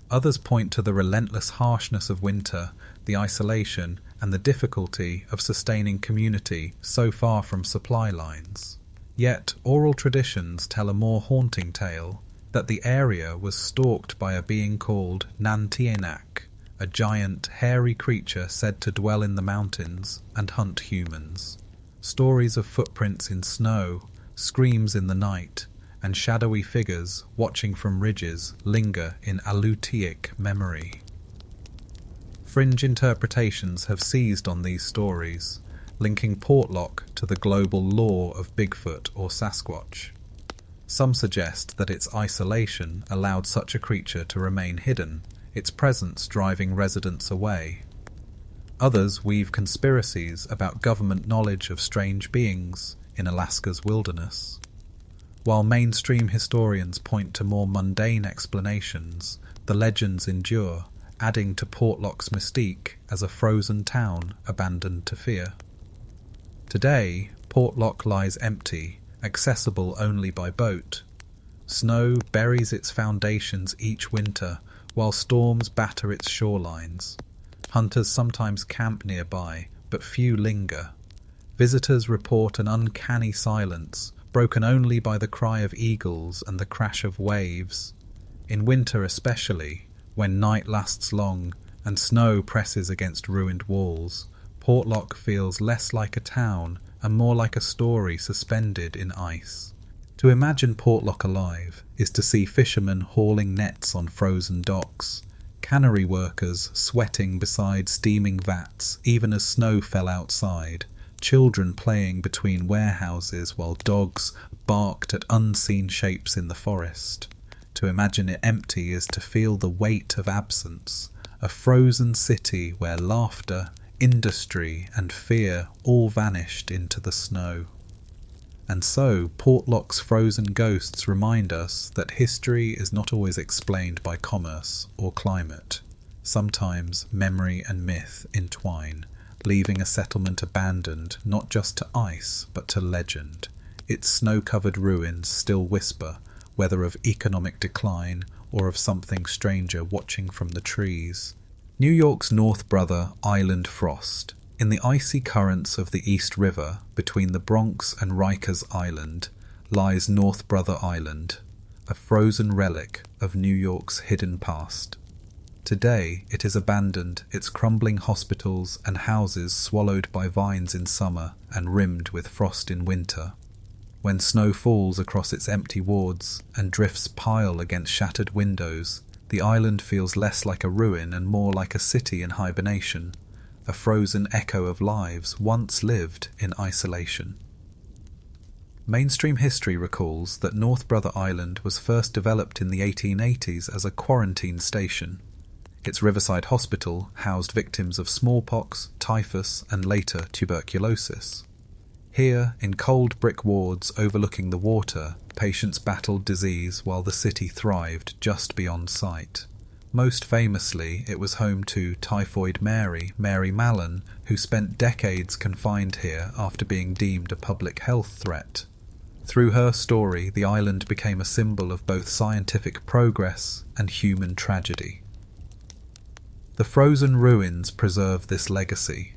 Others point to the relentless harshness of winter, the isolation, and the difficulty of sustaining community so far from supply lines. Yet oral traditions tell a more haunting tale, that the area was stalked by a being called Aniakchak, a giant, hairy creature said to dwell in the mountains and hunt humans. Stories of footprints in snow, screams in the night, and shadowy figures watching from ridges linger in Aleutic memory. Fringe interpretations have seized on these stories, linking Portlock to the global lore of Bigfoot or Sasquatch. Some suggest that its isolation allowed such a creature to remain hidden, its presence driving residents away. Others weave conspiracies about government knowledge of strange beings in Alaska's wilderness. While mainstream historians point to more mundane explanations, the legends endure, adding to Portlock's mystique as a frozen town abandoned to fear. Today, Portlock lies empty, accessible only by boat. Snow buries its foundations each winter, while storms batter its shorelines. Hunters sometimes camp nearby, but few linger. Visitors report an uncanny silence, broken only by the cry of eagles and the crash of waves. In winter especially, when night lasts long and snow presses against ruined walls, Portlock feels less like a town and more like a story suspended in ice. To imagine Portlock alive is to see fishermen hauling nets on frozen docks, cannery workers sweating beside steaming vats even as snow fell outside, children playing between warehouses while dogs barked at unseen shapes in the forest. To imagine it empty is to feel the weight of absence, a frozen city where laughter, industry and fear all vanished into the snow. And so, Portlock's frozen ghosts remind us that history is not always explained by commerce or climate. Sometimes memory and myth entwine, leaving a settlement abandoned not just to ice but to legend. Its snow-covered ruins still whisper, whether of economic decline or of something stranger watching from the trees. New York's North Brother Island Frost. In the icy currents of the East River, between the Bronx and Rikers Island, lies North Brother Island, a frozen relic of New York's hidden past. Today it is abandoned, its crumbling hospitals and houses swallowed by vines in summer and rimmed with frost in winter. When snow falls across its empty wards and drifts pile against shattered windows, the island feels less like a ruin and more like a city in hibernation, a frozen echo of lives once lived in isolation. Mainstream history recalls that North Brother Island was first developed in the 1880s as a quarantine station. Its riverside hospital housed victims of smallpox, typhus, and later tuberculosis. Here, in cold brick wards overlooking the water, patients battled disease while the city thrived just beyond sight. Most famously, it was home to Typhoid Mary Mallon, who spent decades confined here after being deemed a public health threat. Through her story, the island became a symbol of both scientific progress and human tragedy. The frozen ruins preserve this legacy.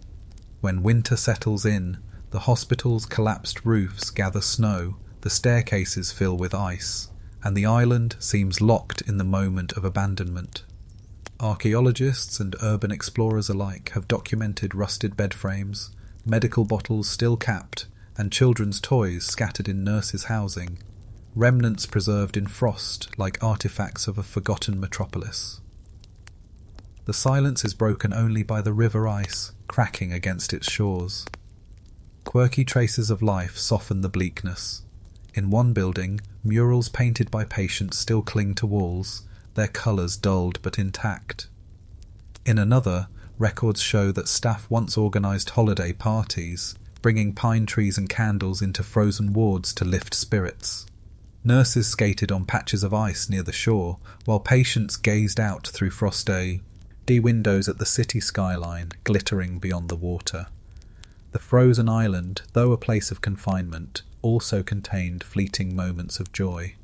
When winter settles in, the hospital's collapsed roofs gather snow, the staircases fill with ice, and the island seems locked in the moment of abandonment. Archaeologists and urban explorers alike have documented rusted bed frames, medical bottles still capped, and children's toys scattered in nurses' housing, remnants preserved in frost like artifacts of a forgotten metropolis. The silence is broken only by the river ice cracking against its shores. Quirky traces of life soften the bleakness. In one building, murals painted by patients still cling to walls, their colours dulled but intact. In another, records show that staff once organised holiday parties, bringing pine trees and candles into frozen wards to lift spirits. Nurses skated on patches of ice near the shore, while patients gazed out through frosty windows at the city skyline glittering beyond the water. The frozen island, though a place of confinement, also contained fleeting moments of joy.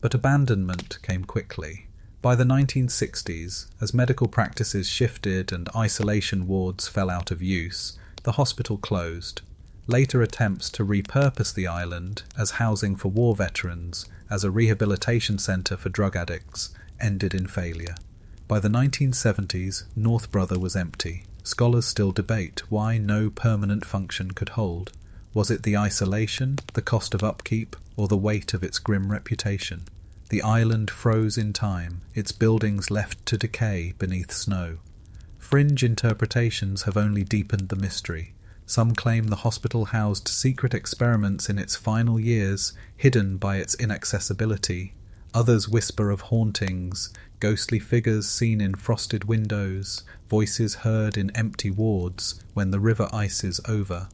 But abandonment came quickly. By the 1960s, as medical practices shifted and isolation wards fell out of use, the hospital closed. Later attempts to repurpose the island as housing for war veterans, as a rehabilitation centre for drug addicts, ended in failure. By the 1970s, North Brother was empty. Scholars still debate why no permanent function could hold. Was it the isolation, the cost of upkeep, or the weight of its grim reputation? The island froze in time, its buildings left to decay beneath snow. Fringe interpretations have only deepened the mystery. Some claim the hospital housed secret experiments in its final years, hidden by its inaccessibility. Others whisper of hauntings, ghostly figures seen in frosted windows, voices heard in empty wards when the river ice is over.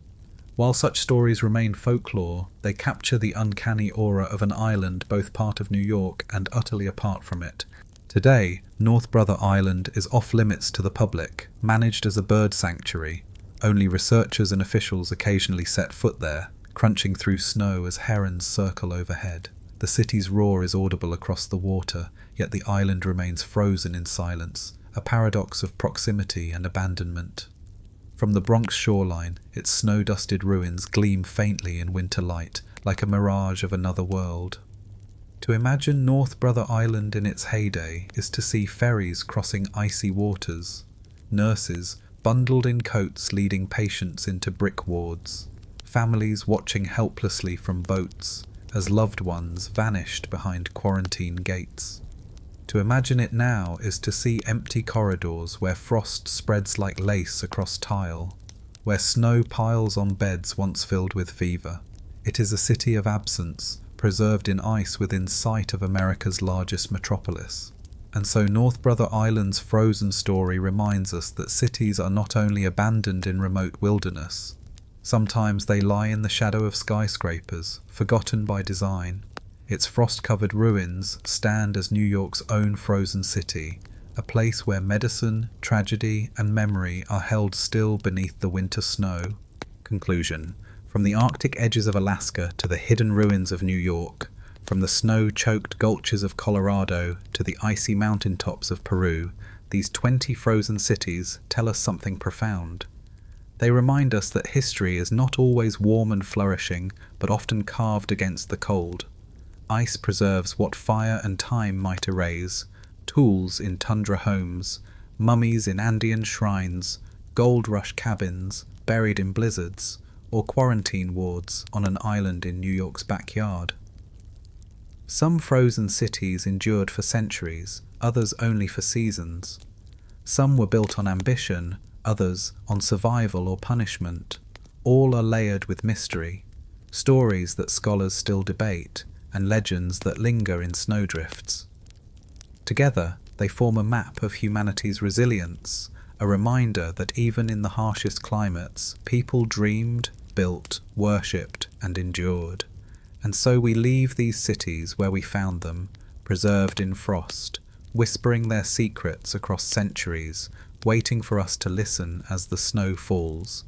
While such stories remain folklore, they capture the uncanny aura of an island both part of New York and utterly apart from it. Today, North Brother Island is off-limits to the public, managed as a bird sanctuary. Only researchers and officials occasionally set foot there, crunching through snow as herons circle overhead. The city's roar is audible across the water, yet the island remains frozen in silence, a paradox of proximity and abandonment. From the Bronx shoreline, its snow-dusted ruins gleam faintly in winter light, like a mirage of another world. To imagine North Brother Island in its heyday is to see ferries crossing icy waters, nurses bundled in coats leading patients into brick wards, families watching helplessly from boats, as loved ones vanished behind quarantine gates. To imagine it now is to see empty corridors where frost spreads like lace across tile, where snow piles on beds once filled with fever. It is a city of absence, preserved in ice within sight of America's largest metropolis. And so North Brother Island's frozen story reminds us that cities are not only abandoned in remote wilderness, sometimes they lie in the shadow of skyscrapers, forgotten by design. Its frost-covered ruins stand as New York's own frozen city, a place where medicine, tragedy, and memory are held still beneath the winter snow. Conclusion. From the Arctic edges of Alaska to the hidden ruins of New York, from the snow-choked gulches of Colorado to the icy mountaintops of Peru, these 20 frozen cities tell us something profound. They remind us that history is not always warm and flourishing, but often carved against the cold. Ice preserves what fire and time might erase: tools in tundra homes, mummies in Andean shrines, gold rush cabins buried in blizzards, or quarantine wards on an island in New York's backyard. Some frozen cities endured for centuries, others only for seasons. Some were built on ambition, others on survival or punishment. All are layered with mystery, stories that scholars still debate, and legends that linger in snowdrifts. Together, they form a map of humanity's resilience, a reminder that even in the harshest climates, people dreamed, built, worshipped, and endured. And so we leave these cities where we found them, preserved in frost, whispering their secrets across centuries, waiting for us to listen as the snow falls,